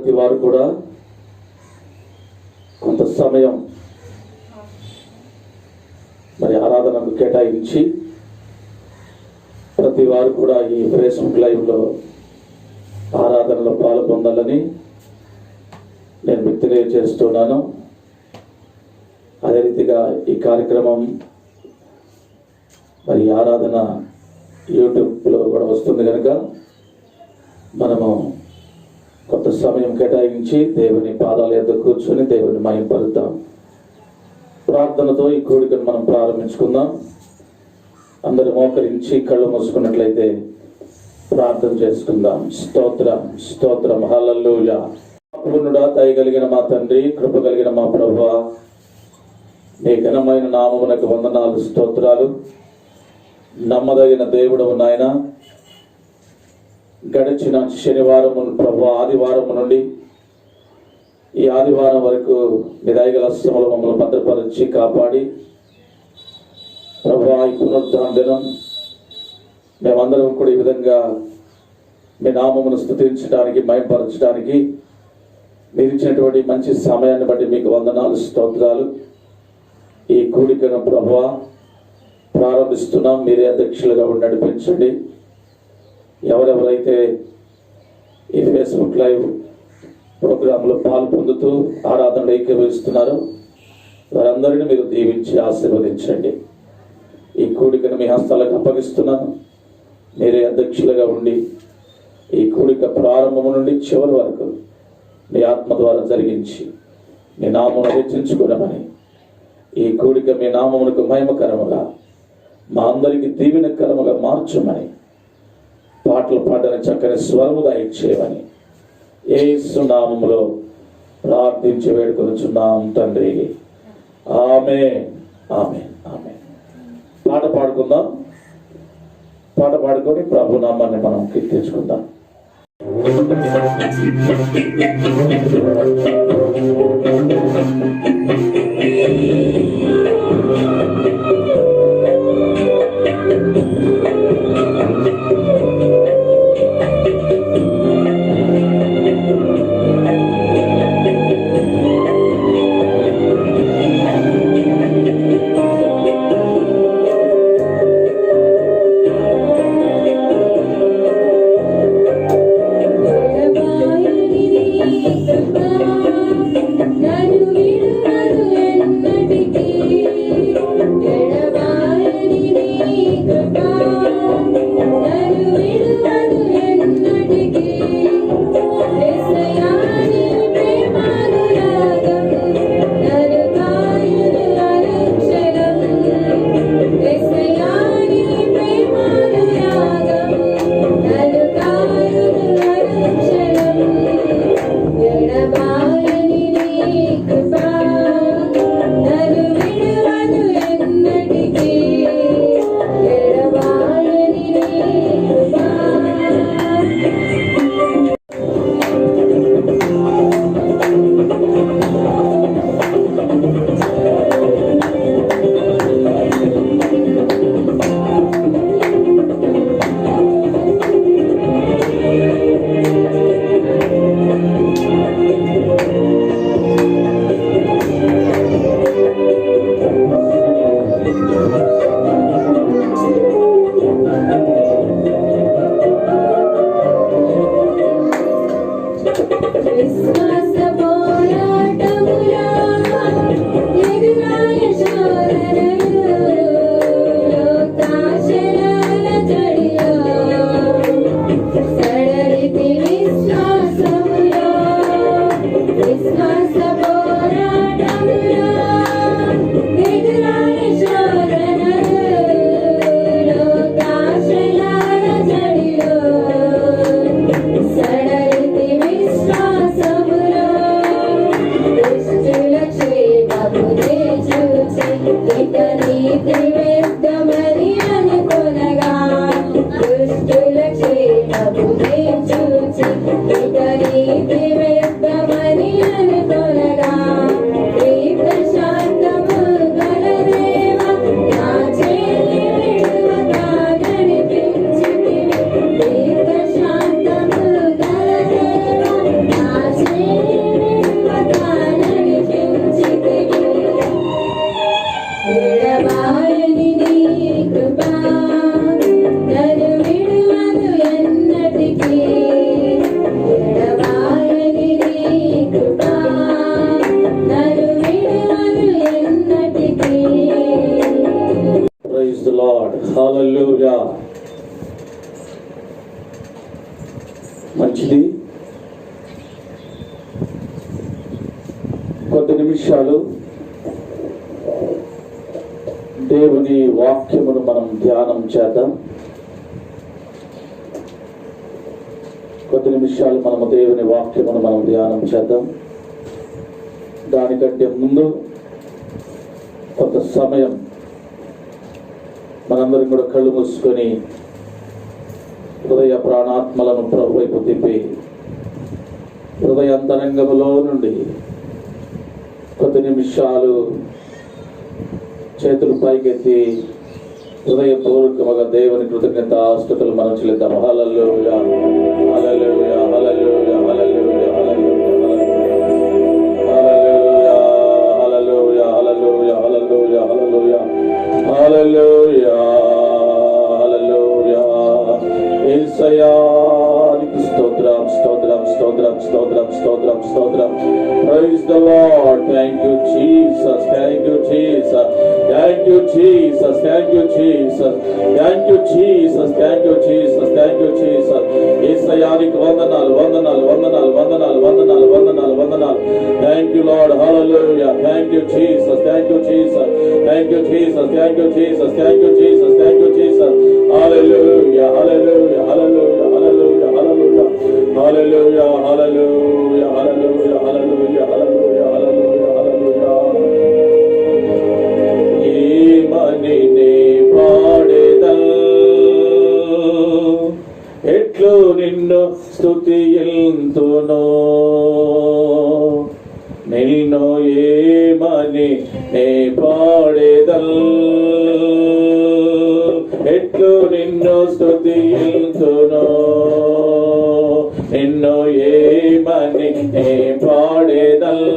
ప్రతి వారు కూడా కొంత సమయం మరి ఆరాధనకు కేటాయించి ప్రతి వారు కూడా ఈ ఫేస్బుక్ లైవ్లో ఆరాధనలో పాల్గొందాలని నేను మీకు తెలియజేస్తున్నాను. అదే రీతిగా ఈ కార్యక్రమం మరి ఆరాధన యూట్యూబ్లో కూడా వస్తుంది కనుక మనము కొంత సమయం కేటాయించి దేవుని పాదాల యొద్ద కూర్చొని దేవుని మహిమపరుద్దాం. ప్రార్థనతో ఈ కోరికను మనం ప్రారంభించుకుందాం. అందరూ మోకరించి కళ్ళు మూసుకున్నట్లయితే ప్రార్థన చేసుకుందాం. స్తోత్రం స్తోత్రం హల్లెలూయా. పూర్ణుడా, దయ కలిగిన మా తండ్రి, కృప కలిగిన మా ప్రభువా, నీ ఘనమైన నామమునకు వందనాలు స్తోత్రాలు. నమ్మదగిన దేవుడవు నాయన, గడిచిన శనివారము ప్రభు ఆదివారం నుండి ఈ ఆదివారం వరకు నీ దయగల హస్తములో మమ్మల్ని భద్రపరిచి కాపాడి ప్రభు ఈ పునరుద్ధరణ దినం మేమందరం కూడా ఈ విధంగా మీ నామమును స్తుతించడానికి మహిమపరచడానికి మీరు ఇచ్చినటువంటి మంచి సమయాన్ని బట్టి మీకు వందనాలు స్తోత్రాలు. ఈ కూడికను ప్రభువా ప్రారంభిస్తున్నాం. మీరే అధ్యక్షులుగా ఉండి నడిపించండి. ఎవరెవరైతే ఈ ఫేస్బుక్ లైవ్ ప్రోగ్రాంలో పాల్పొందుతూ ఆరాధనలు ఏకీభవిస్తున్నారో వారందరినీ మీరు దీవించి ఆశీర్వదించండి. ఈ కూడికను మీ హస్తాలకు అప్పగిస్తున్నాను. మీరే అధ్యక్షులుగా ఉండి ఈ కూడిక ప్రారంభం నుండి చివరి వరకు మీ ఆత్మ ద్వారా జరిగించి మీ నామమును హెచ్చించుకున్నామని, ఈ కూడిక మీ నామమునకు మహిమకరముగా మా అందరికీ దీవెనకరముగా మార్చమని, పాటలు పాడని చక్కని స్వరము దయచేయమని యేసు నామములో ప్రార్థించి వేడుకొనుచున్నాం తండ్రి. ఆమేన్ ఆమేన్ ఆమేన్. పాట పాడుకుందాం. పాట పాడుకొని ప్రభు నామాన్ని మనం కీర్తించుకుందాం. సడలితి విశ్వాసములో నిమిషాలు దేవుని వాక్యమును మనం ధ్యానం చేద్దాం. కొద్ది నిమిషాలు మనము దేవుని వాక్యమును మనం ధ్యానం చేద్దాం. దానికంటే ముందు కొంత సమయం మనందరం కూడా కళ్ళు మూసుకొని హృదయ ప్రాణాత్మలను ప్రభు వైపు తిప్పి హృదయాంతరంగములో నుండి కొద్ది నిమిషాలు చేతులు పైకెత్తి హృదయపూర్వకముగా దేవుని కృతజ్ఞతాస్తుతులు మనం చెల్లిద్దాం. హల్లెలూయా, హల్లెలూయా, హల్లెలూయా, హల్లెలూయా, హల్లెలూయా, హల్లెలూయా, హల్లెలూయా, హల్లెలూయా, హల్లెలూయా, హల్లెలూయా, హల్లెలూయా. యేసయ్యా నీకు స్తోత్రం, స్తోత్రం, స్తోత్రం, స్తోత్రం, స్తోత్రం, స్తోత్రం. Praise the Lord. Thank you, Jesus. Thank you, Jesus. Thank you, Jesus. Thank you, Jesus. Thank you, Jesus. Thank you, Jesus. Thank you, Jesus. యేసయ్యా నీకు వందనాలు, వందనాలు, వందనాలు, వందనాలు, వందనాలు, వందనాలు, వందనాలు. Thank you, Lord. Hallelujah. Thank you, Jesus. Thank you, Jesus. Thank you, Jesus. Thank you, Jesus. Thank you, Jesus. Thank you, Jesus. Hallelujah. Hallelujah. Hallelujah. Hallelujah. Hallelujah. Hallelujah. Hallelujah. Hallelujah. Hallelujah. Hallelujah. Hallelujah. Hallelujah. ఏమని నే పాడెదన్ ఎట్లు నిన్ను స్తుతియంతును నిన్ను ఏమని నే పాడెదన్ ఎట్లు నిన్ను స్తుతియంతును నిన్ను ఏమని నే పాడెదన్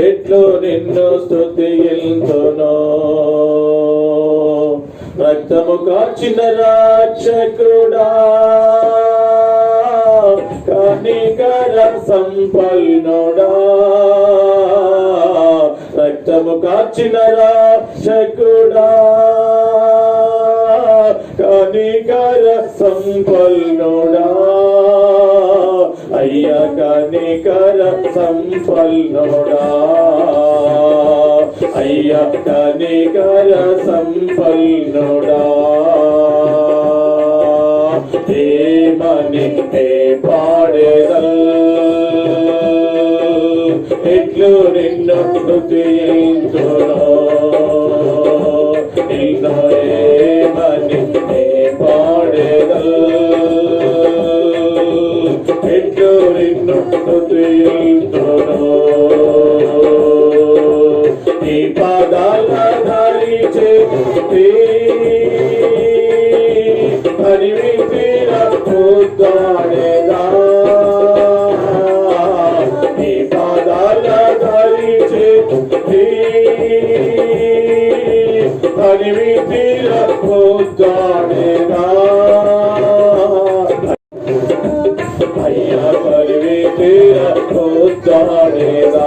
ఎట్లు నిన్ను స్తుతియంతును రక్తము కార్చిన రక్షకుడా కనికర సంపన్నుడా రక్తము కార్చిన రక్షకుడా కనికర సంపన్నుడా అయ్యా కనికర సంపన్నుడా అయ్యా కనికర సంపన్నుడా ఏమని ఏ పాడెదన్ ఎట్లు నిన్ను స్తుతింతును నిన్ను ఏమని ఏ పాడెదన్ ఎట్లు నిన్ను స్తుతింతును నీ పాదాల ధరించి హరివితిర పూతాడేదా నీ పాదాల ధరించి హరివితిర పూతాడేదా అయ్యా హరివితిర పూతాడేదా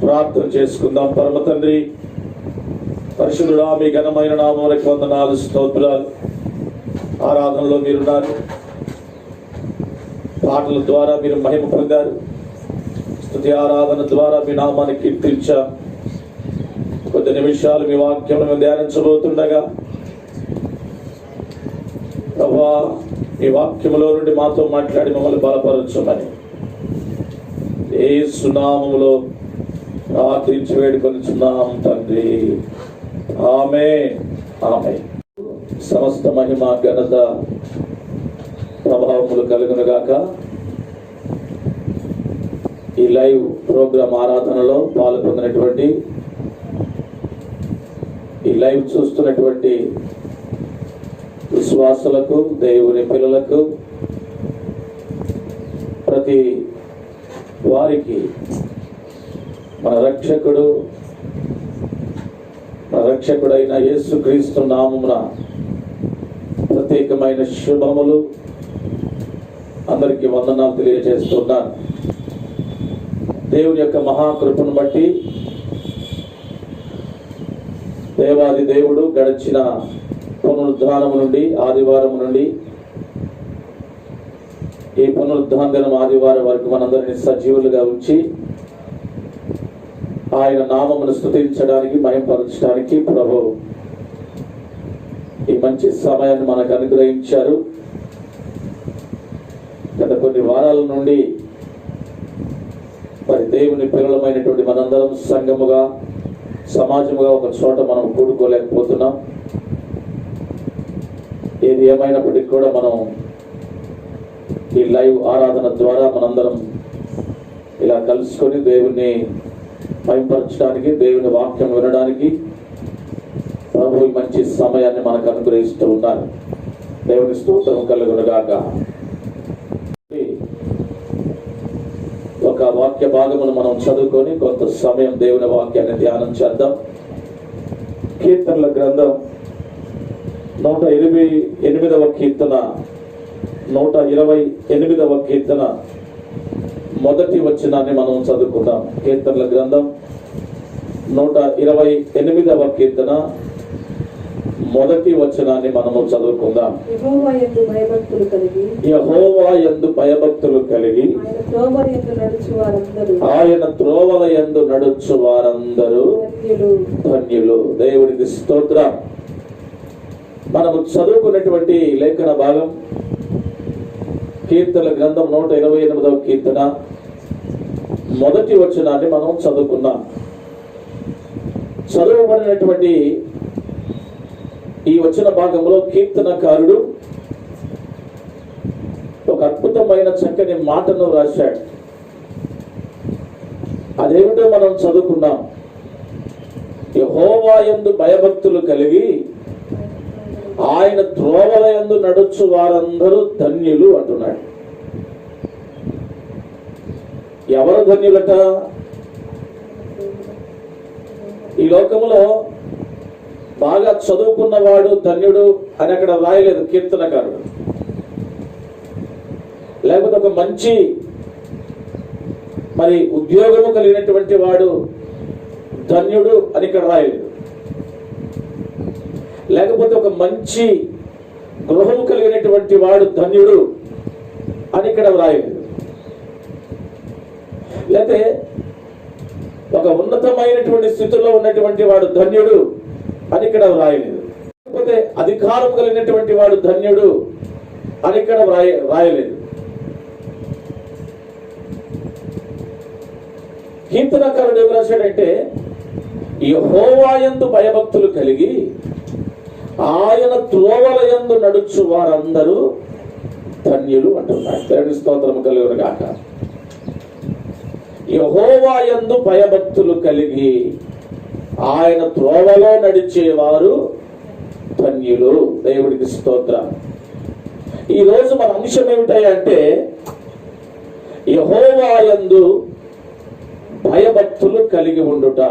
ప్రార్థన చేసుకుందాం. పరమ తండ్రి పరిశుద్ధుడా మీ ఘనమైన నామమునకు వందనాలు, స్తోత్రాలు. ఆరాధనలో మీరున్నారు, పాటల ద్వారా మీరు మహిమ పొందారు, స్తుతి ఆరాధన ద్వారా మీ నామాన్ని కీర్తించారు. కొద్ది నిమిషాలు మీ వాక్యం మేము ధ్యానించబోతుండగా ప్రభువా మీ వాక్యములో నుండి మాతో మాట్లాడి మమ్మల్ని బలపరచమని యేసు నామములో ప్రార్థించి వేడుకొనుచున్నాం తండ్రి. ఆమేన్. ఆమేన్. సమస్త మహిమ ఘనత ప్రభావములు కలుగునుగాక. ఈ లైవ్ ప్రోగ్రామ్ ఆరాధనలో పాల్గొన్నటువంటి, ఈ లైవ్ చూస్తున్నటువంటి విశ్వాసులకు, దేవుని పిల్లలకు, ప్రతి వారికి మన రక్షకుడు రక్షకుడైన యేసుక్రీస్తు నామమున ప్రత్యేకమైన శుభములు. అందరికీ వందనాలు తెలియజేస్తున్నాను. దేవుని యొక్క మహాకృపను బట్టి దేవాది దేవుడు గడిచిన పునరుద్ధానము నుండి, ఆదివారం నుండి ఈ పునరుద్ధాన దినం ఆదివారం వరకు మనందరినీ సజీవులుగా ఉంచి ఆయన నామమును స్తుతించడానికి, మహిమపరచడానికి ప్రభు ఈ మంచి సమయాన్ని మనకు అనుగ్రహించారు. గత కొన్ని వారాల నుండి మరి దేవుని పిల్లలమైనటువంటి మనందరం సంఘముగా, సమాజముగా ఒక చోట మనం కూడుకోలేకపోతున్నాం. ఏది ఏమైనప్పటికీ కూడా మనం ఈ లైవ్ ఆరాధన ద్వారా మనందరం ఇలా కలుసుకొని దేవుని మహిమపరచడానికి, దేవుని వాక్యం వినడానికి ప్రభు ఈ మంచి సమయాన్ని మనకు అనుగ్రహిస్తూ ఉన్నారు. దేవుని స్తోత్రం కలుగునుగాక. ఒక వాక్య భాగమును మనం చదువుకొని కొంత సమయం దేవుని వాక్యాన్ని ధ్యానం చేద్దాం. కీర్తనల గ్రంథం 128వ కీర్తన, 128వ కీర్తన మొదటి వచనాన్ని మనం చదువుకుందాం. కీర్తనల గ్రంథం 128వ కీర్తన మొదటి వచనాన్ని మనము చదువుకుందాం. యెహోవా యందు భయభక్తులు కలిగి ఆయన త్రోవల యందు నడుచు వారందరూ ధన్యులు. దేవునికి స్తోత్రం. మనము చదువుకున్నటువంటి లేఖన భాగం కీర్తనల గ్రంథం 128వ కీర్తన మొదటి వచనాన్ని మనం చదువుకున్నాం. చదువుబడినటువంటి ఈ వచన భాగంలో కీర్తనకారుడు ఒక అద్భుతమైన చక్కని మాటను రాశాడు. అదేమిటో మనం చదువుకున్నాం. యెహోవా యందు భయభక్తులు కలిగి ఆయన త్రోవల యందు నడుచు వారందరూ ధన్యులు అంటున్నాడు. ఎవరు ధన్యులట? ఈ లోకములో బాగా చదువుకున్నవాడు ధన్యుడు అని అక్కడ రాయలేదు కీర్తనకారుడు. లేకపోతే ఒక మంచి మరి ఉద్యోగము కలిగినటువంటి వాడు ధన్యుడు అని ఇక్కడ రాయలేదు. లేకపోతే ఒక మంచి గృహము కలిగినటువంటి వాడు ధన్యుడు అని ఇక్కడ రాయలేదు. లేకపోతే ఒక ఉన్నతమైనటువంటి స్థితిలో ఉన్నటువంటి వాడు ధన్యుడు అని ఇక్కడ రాయలేదు. లేకపోతే అధికారం కలిగినటువంటి వాడు ధన్యుడు అని ఇక్కడ రాయలేదు. కీర్తనకారుడు ఏం రాశాడంటే, యెహోవా యందు భయభక్తులు కలిగి ఆయన త్రోవల యందు నడుచు వారందరూ ధన్యులు అంటున్నాడు. దేవుని స్తోత్రం కలుగునుగాక. యెహోవా యందు భయభక్తులు కలిగి ఆయన త్రోవలో నడిచేవారు ధన్యులు. దేవుడికి స్తోత్రం. ఈ రోజు మన అంశం ఏమిటంటే యెహోవా యందు భయభక్తులు కలిగి ఉండుట.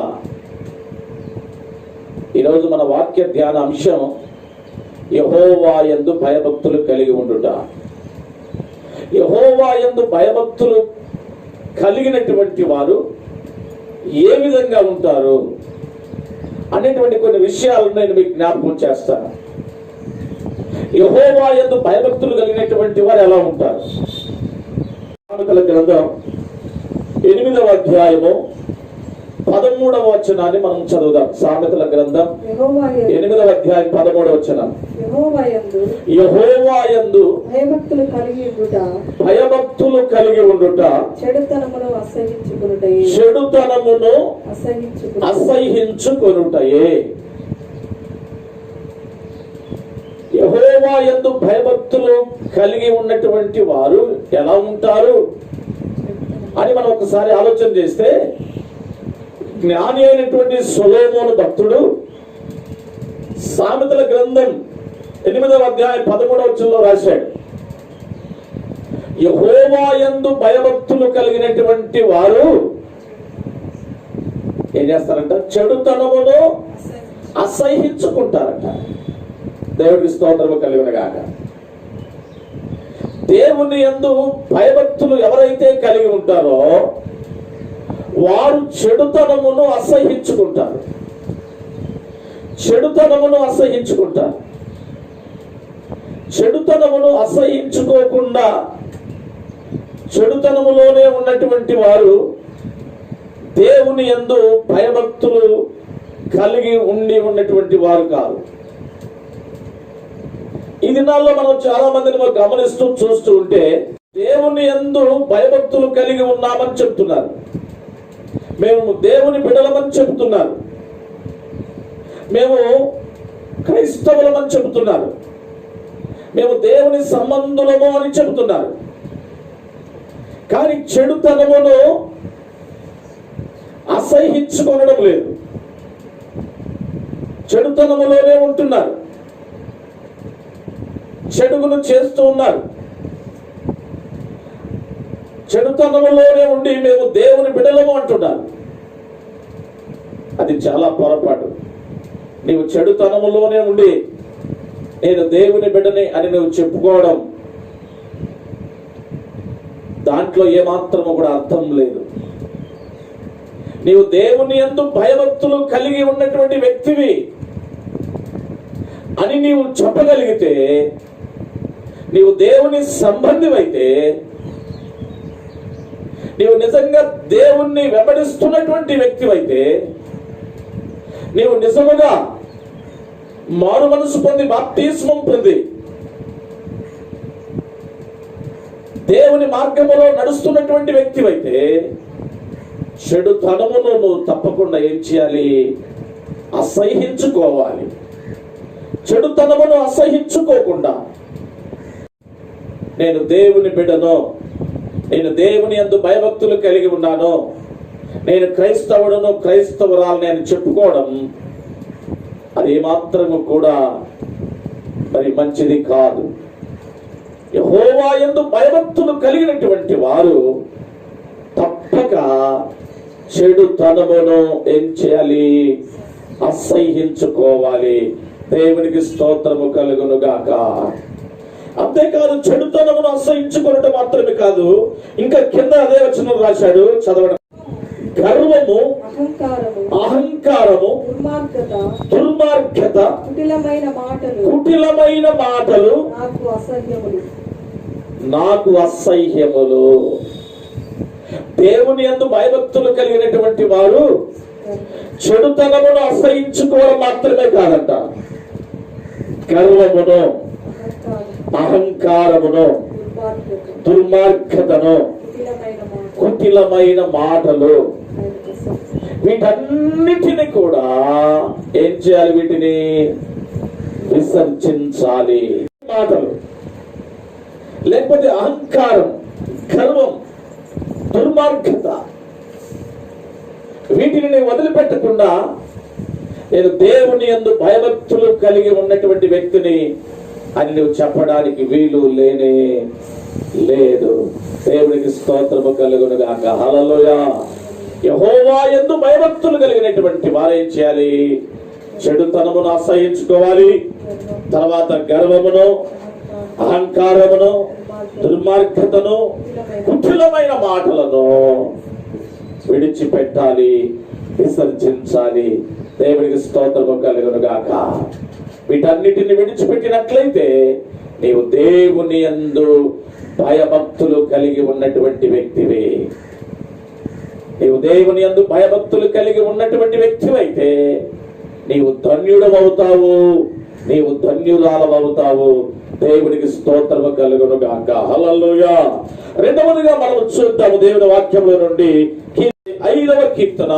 ఈరోజు మన వాక్య ధ్యాన అంశం యెహోవా యందు భయభక్తులు కలిగి ఉండుట. యెహోవా యందు భయభక్తులు కలిగినటువంటి వారు ఏ విధంగా ఉంటారు అనేటువంటి కొన్ని విషయాలను నేను మీకు జ్ఞాపకం చేస్తాను. యెహోవా యందు భయభక్తులు కలిగినటువంటి వారు ఎలా ఉంటారు? సామెతల గ్రంథం 8వ అధ్యాయము 13వ వచనాన్ని మనం చదువుదాం. సామెతల గ్రంథం 8వ అధ్యాయం 13వ వచనం. యెహోవా యందు భయభక్తులు కలిగి ఉండుట చెడుతనమును అసహ్యించుకొనుటయే. యెహోవా యందు భయభక్తులు కలిగి ఉన్నటువంటి వారు ఎలా ఉంటారు అని మనం ఒకసారి ఆలోచన చేస్తే, జ్ఞాని అయినటువంటి సొలొమోను భక్తుడు సామెతల గ్రంథం 8వ అధ్యాయం 13వ వచనంలో రాశాడు, యెహోవా యందు భయభక్తులు కలిగినటువంటి వారు ఏం చేస్తారంట? చెడుతనమును అసహించుకుంటారట. దేవుడికి స్తోత్రము కలుగును గాక. దేవుని యందు భయభక్తులు ఎవరైతే కలిగి ఉంటారో వారు చెడుతనమును అసహించుకుంటారు. చెడుతనమును అసహించుకుంటారు. చెడుతనమును అసహించుకోకుండా చెడుతనములోనే ఉన్నటువంటి వారు దేవుని యందు భయభక్తులు కలిగి ఉన్నటువంటి వారు కాదు. ఈ దినాల్లో మనం చాలా మందిని గమనిస్తూ చూస్తూ ఉంటే దేవుని యందు భయభక్తులు కలిగి ఉన్నామని చెప్తున్నారు. మేము దేవుని బిడ్డలమని చెప్తున్నారు. మేము క్రైస్తవులమని చెబుతున్నారు. మేము దేవుని సంబంధులము అని చెబుతున్నారు. కానీ చెడుతనమును అసహించుకోవడం లేదు. చెడుతనములోనే ఉంటున్నారు. చెడుగును చేస్తూ ఉన్నారు. చెడుతనములోనే ఉండి మేము దేవుని బిడ్డలము అంటున్నారు. అది చాలా పొరపాటు. నీవు చెడుతనములోనే ఉండి నేను దేవుని బిడ్డని అని నువ్వు చెప్పుకోవడం, దాంట్లో ఏమాత్రము కూడా అర్థం లేదు. నీవు దేవుని యందు భయభక్తులు కలిగి ఉన్నటువంటి వ్యక్తివి అని నీవు చెప్పగలిగితే, నీవు దేవుని సంబంధివైతే, నీవు నిజంగా దేవుణ్ణి వెంబడిస్తున్నటువంటి వ్యక్తివైతే, నీవు నిజముగా మారు మనసు పొంది బాప్తిస్మం పొంది దేవుని మార్గములో నడుస్తున్నటువంటి వ్యక్తివైతే, చెడుతనమును నువ్వు తప్పకుండా ఏం చేయాలి? అసహించుకోవాలి. చెడుతనమును అసహించుకోకుండా నేను దేవుని బిడ్డను, నేను దేవుని యందు భయభక్తులు కలిగి ఉన్నాను, నేను క్రైస్తవుడును క్రైస్తవురాలు నేను చెప్పుకోవడం అది ఏమాత్రము కూడా మరి మంచిది కాదు. యెహోవా యందు భయభక్తులు కలిగినటువంటి వారు తప్పక చెడుతనమును ఏం చేయాలి? అసహించుకోవాలి. దేవునికి స్తోత్రము కలుగును గాక. అంతేకాదు, చెడుతనమును అసహించుకోవడం మాత్రమే కాదు, ఇంకా కింద అదే వచనం రాశాడు, చదవడం. గర్వము, అహంకారము, దుర్మార్గత, కుటిలమైన మాటలు నాకు అసహ్యములు. దేవుని యందు భయభక్తులు కలిగినటువంటి వారు చెడుతనమును అసహించుకోవడం మాత్రమే కాదంట, గర్వమును, అహంకారమును, దుర్మార్గతను, కుటిలమైన మాటలు, వీటన్నిటిని కూడా ఏం చేయాలి? వీటిని విసర్జించాలి. మాటలు లేకపోతే అహంకారం, గర్వం, దుర్మార్గత, వీటిని వదిలిపెట్టకుండా నేను దేవుని యందు భయభక్తులు కలిగి ఉన్నటువంటి వ్యక్తిని అని నువ్వు చెప్పడానికి వీలు లేనే లేదు. దేవునికి స్తోత్రము కలుగును గాక. హల్లెలూయా. యెహోవా యందు భయభక్తులు కలిగినటువంటి వారు ఏం చేయాలి? చెడుతనమును అసహించుకోవాలి. తర్వాత గర్వమును, అహంకారమును, దుర్మార్గతను, కుటిలమైన మాటలను విడిచిపెట్టాలి, విసర్జించాలి. దేవునికి స్తోత్రము కలుగును గాక. వీటన్నిటిని విడిచిపెట్టినట్లయితే నీవు దేవుని యందు భయభక్తులు కలిగి ఉన్నటువంటి వ్యక్తివి. నీవు దేవుని యందు భయభక్తులు కలిగి ఉన్నటువంటి వ్యక్తివైతే నీవు ధన్యుడవవుతావు, నీవు ధన్యురాలవవుతావు. దేవునికి స్తోత్రము కలుగును గాక. హల్లెలూయా. రెండవదిగా మనం చూద్దాము దేవుని వాక్యంలో నుండి 5వ కీర్తన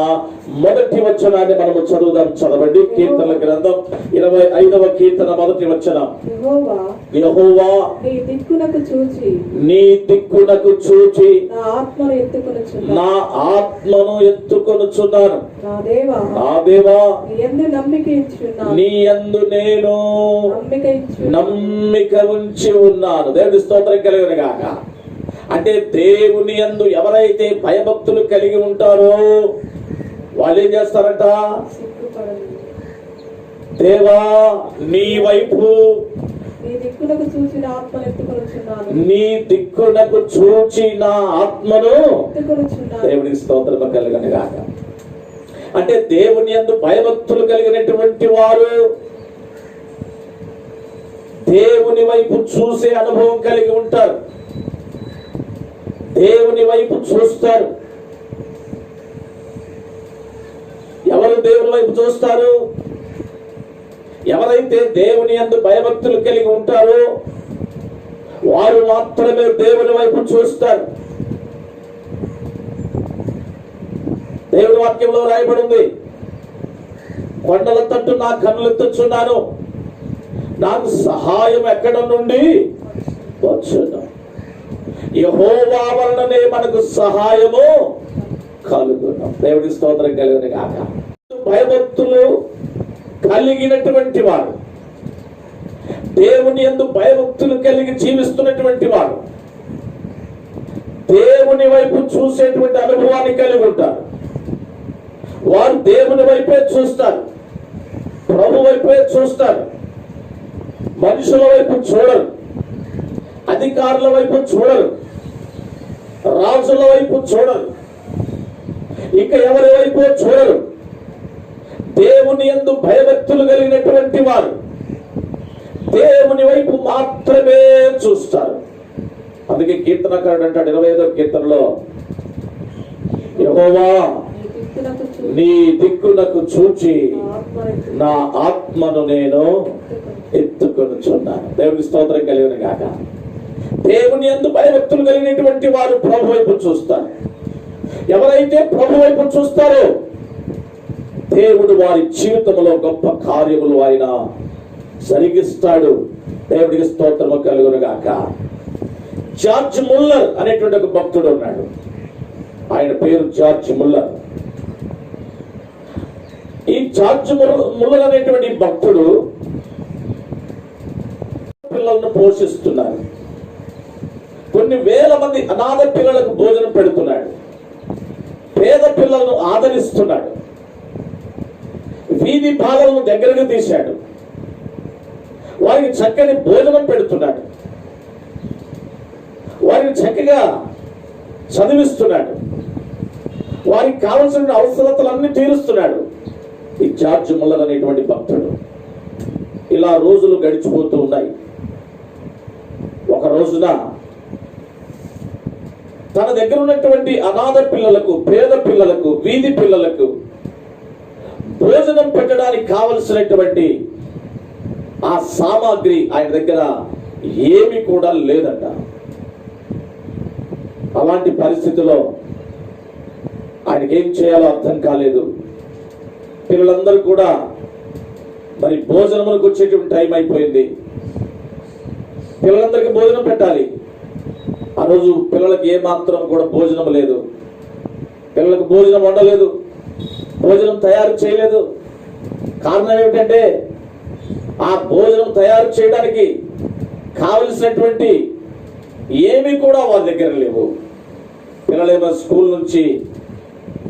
1వ వచనాన్ని మనము చదువుదాం. చదవండి. కీర్తనల గ్రంథం 25వ కీర్తన 1వ వచనం. యెహోవా నీ దిక్కునకు చూచి నా ఆత్మను ఎత్తుకొనుచున్నాను. నా దేవా నీ యందు నేను నమ్మిక ఉంచి ఉన్నాను. దేవుని స్తోత్రం కలుగును గాక. అంటే దేవుని యందు ఎవరైతే భయభక్తులు కలిగి ఉంటారో వాళ్ళు ఏం చేస్తారట? దేవా నీ వైపు నీ దిక్కులకు చూసిన ఆత్మను ఎత్తుకొనుచున్నాను. నీ దిక్కునకు చూచి నా ఆత్మను ఎత్తుకొనుచున్నాను. దేవునికి స్తోత్రము కలుగును గాక. అంటే దేవుని యందు భయభక్తులు కలిగినటువంటి వారు దేవుని వైపు చూసే అనుభవం కలిగి ఉంటారు. దేవుని వైపు చూస్తారు. ఎవరు దేవుని వైపు చూస్తారు? ఎవరైతే దేవుని యందు భయభక్తులు కలిగి ఉంటారో వారు మాత్రమే దేవుని వైపు చూస్తారు. దేవుని వాక్యంలో రాయబడి ఉంది, కొండల తట్టు నా కన్నులెత్తుచున్నాను, నాకు సహాయం ఎక్కడ నుండి వచ్చును. యెహోవా వలననే మనకు సహాయము కలుగును. దేవుడి స్తోత్రం కలుగును గాక. భయభక్తులు కలిగినటువంటి వారు, దేవుని యందు భయభక్తులు కలిగి జీవిస్తున్నటువంటి వారు దేవుని వైపు చూసేటువంటి అనుభవాన్ని కలిగి ఉంటారు. వారు దేవుని వైపే చూస్తారు, ప్రభు వైపే చూస్తారు. మనుషుల వైపు చూడరు, అధికారుల వైపు చూడరు, రాజుల వైపు చూడరు, ఇక ఎవరి వైపు చూడరు. దేవుని యందు భయభక్తులు కలిగినటువంటి వారు దేవుని వైపు మాత్రమే చూస్తారు. అందుకే కీర్తనకారుడు అంటాడు 25వ కీర్తనలో, యెహోవా నీ దిక్కునకు చూచి నా ఆత్మను నేను ఎత్తుకొనుచున్నాను. దేవుని స్తోత్రం కలిగిన గాక. దేవుని యందు భయభక్తులు కలిగినటువంటి వారు ప్రభు వైపు చూస్తారు. ఎవరైతే ప్రభు వైపు చూస్తారో దేవుడు వారి జీవితంలో గొప్ప కార్యములు ఆయన జరిగిస్తాడు. దేవుడికి స్తోత్రము కలుగును గాక. జార్జ్ ముల్లర్ అనేటువంటి ఒక భక్తుడు ఉన్నాడు. ఆయన పేరు జార్జ్ ముల్లర్. ఈ జార్జ్ ముల్లర్ అనేటువంటి భక్తుడు పిల్లలను పోషిస్తున్నారు. కొన్ని వేల మంది అనాథ పిల్లలకు భోజనం పెడుతున్నాడు. పేద పిల్లలను ఆదరిస్తున్నాడు. వీధి బాలలను దగ్గరకు తీశాడు. వారికి చక్కని భోజనం పెడుతున్నాడు. వారిని చక్కగా చదివిస్తున్నాడు. వారికి కావలసిన అవసరతలన్నీ తీరుస్తున్నాడు ఈ జార్జ్ ముల్లర్ అనేటువంటి భక్తుడు. ఇలా రోజులు గడిచిపోతూ ఉన్నాయి. ఒక రోజున తన దగ్గర ఉన్నటువంటి అనాథ పిల్లలకు, పేద పిల్లలకు, వీధి పిల్లలకు భోజనం పెట్టడానికి కావలసినటువంటి ఆ సామాగ్రి ఆయన దగ్గర ఏమీ కూడా లేదంట. అలాంటి పరిస్థితిలో ఆయనకి ఏం చేయాలో అర్థం కాలేదు. పిల్లలందరూ కూడా మరి భోజనములకు వచ్చేటువంటి టైం అయిపోయింది. పిల్లలందరికీ భోజనం పెట్టాలి. ఆ రోజు పిల్లలకి ఏమాత్రం కూడా భోజనం లేదు. పిల్లలకు భోజనం వండలేదు, భోజనం తయారు చేయలేదు. కారణం ఏమిటంటే ఆ భోజనం తయారు చేయడానికి కావలసినటువంటి ఏమీ కూడా వారి దగ్గర లేవు. పిల్లలేమో స్కూల్ నుంచి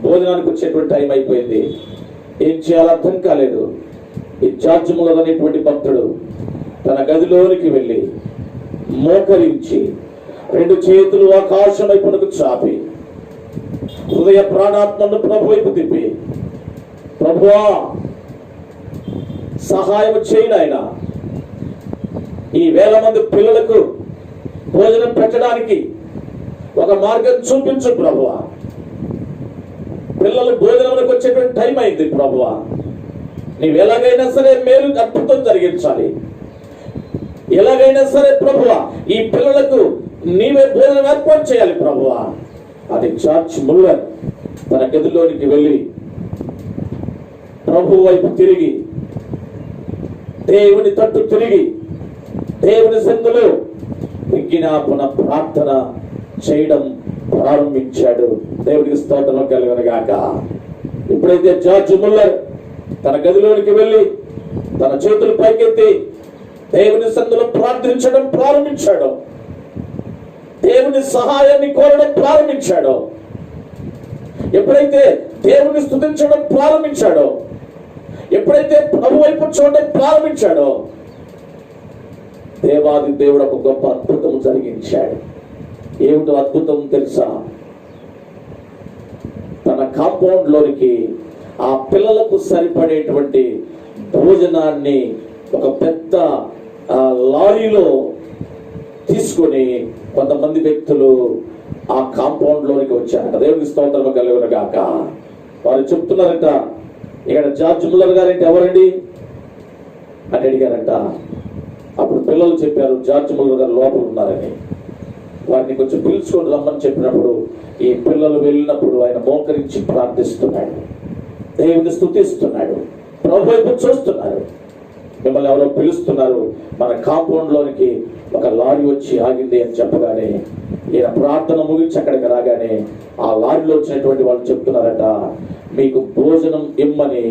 భోజనానికి వచ్చేటువంటి టైం అయిపోయింది. ఏం చేయాలో అర్థం కాలేదు. ఈ జార్జ్ ముల్లర్ అనేటువంటి భక్తుడు తన గదిలోనికి వెళ్ళి మోకరించి 2 చేతులు ఆకాశం వైపునకు చాపి హృదయ ప్రాణాత్మను ప్రభు వైపు తిప్పి, ప్రభువా సహాయం చేయి నాయనా, ఈ వేల మంది పిల్లలకు భోజనం పెట్టడానికి ఒక మార్గం చూపించు ప్రభువా. పిల్లలు భోజనంలోకి వచ్చేటువంటి టైం అయింది ప్రభువా. నీవు ఎలాగైనా సరే మేలు అద్భుతం జరిగించాలి. ఎలాగైనా సరే ప్రభువా ఈ పిల్లలకు నీవే భోజనం ఏర్పాటు చేయాలి ప్రభువా. అది జార్జ్ ముల్లర్ తన గదిలోనికి వెళ్ళి ప్రభు వైపు తిరిగి, దేవుని తట్టు తిరిగి, దేవుని సన్నిధిలో విజ్ఞాపన ప్రార్థన చేయడం ప్రారంభించాడు. దేవుడికి స్తోత్రం కలుగును గాక. ఎప్పుడైతే జార్జ్ ముల్లర్ తన గదిలోనికి వెళ్ళి తన చేతులు పైకెత్తి దేవుని సన్నిధిలో ప్రార్థించడం ప్రారంభించాడు, దేవుని సహాయాన్ని కోరడం ప్రారంభించాడు, ఎప్పుడైతే దేవుని స్తుతించడం ప్రారంభించాడో, ఎప్పుడైతే ప్రభు వైపు చూడడం ప్రారంభించాడో దేవాది దేవుడు ఒక గొప్ప అద్భుతం జరిగించాడు. ఏమిటో అద్భుతం తెలుసా? తన కాంపౌండ్ లోనికి ఆ పిల్లలకు సరిపడేటువంటి భోజనాన్ని ఒక పెద్ద లారీలో తీసుకొని కొంతమంది వ్యక్తులు ఆ కాంపౌండ్ లోనికి వచ్చారట. దేవునికి స్తోత్రం కలుగును గాక. వారు చెప్తున్నారట, ఇక్కడ జార్జ్ ముల్లర్ గారంటే ఎవరండి అని అడిగారట. అప్పుడు పిల్లలు చెప్పారు, జార్జ్ ముల్లర్ గారు లోపల ఉన్నారని. వారిని కొంచెం పిలుచుకొని రమ్మని చెప్పినప్పుడు ఈ పిల్లలు వెళ్ళినప్పుడు ఆయన మోకరించి ప్రార్థిస్తున్నాడు, దేవుని స్తుతిస్తున్నాడు, ప్రభు వైపు చూస్తున్నారు. మిమ్మల్ని ఎవరో పిలుస్తున్నారు, మన కాంపౌండ్ లోనికి ఒక లారీ వచ్చి ఆగింది అని చెప్పగానే ఈయన ప్రార్థన ముగించి అక్కడికి రాగానే ఆ లారీలో వచ్చినటువంటి వాళ్ళు చెప్తున్నారట, మీకు భోజనం ఇమ్మని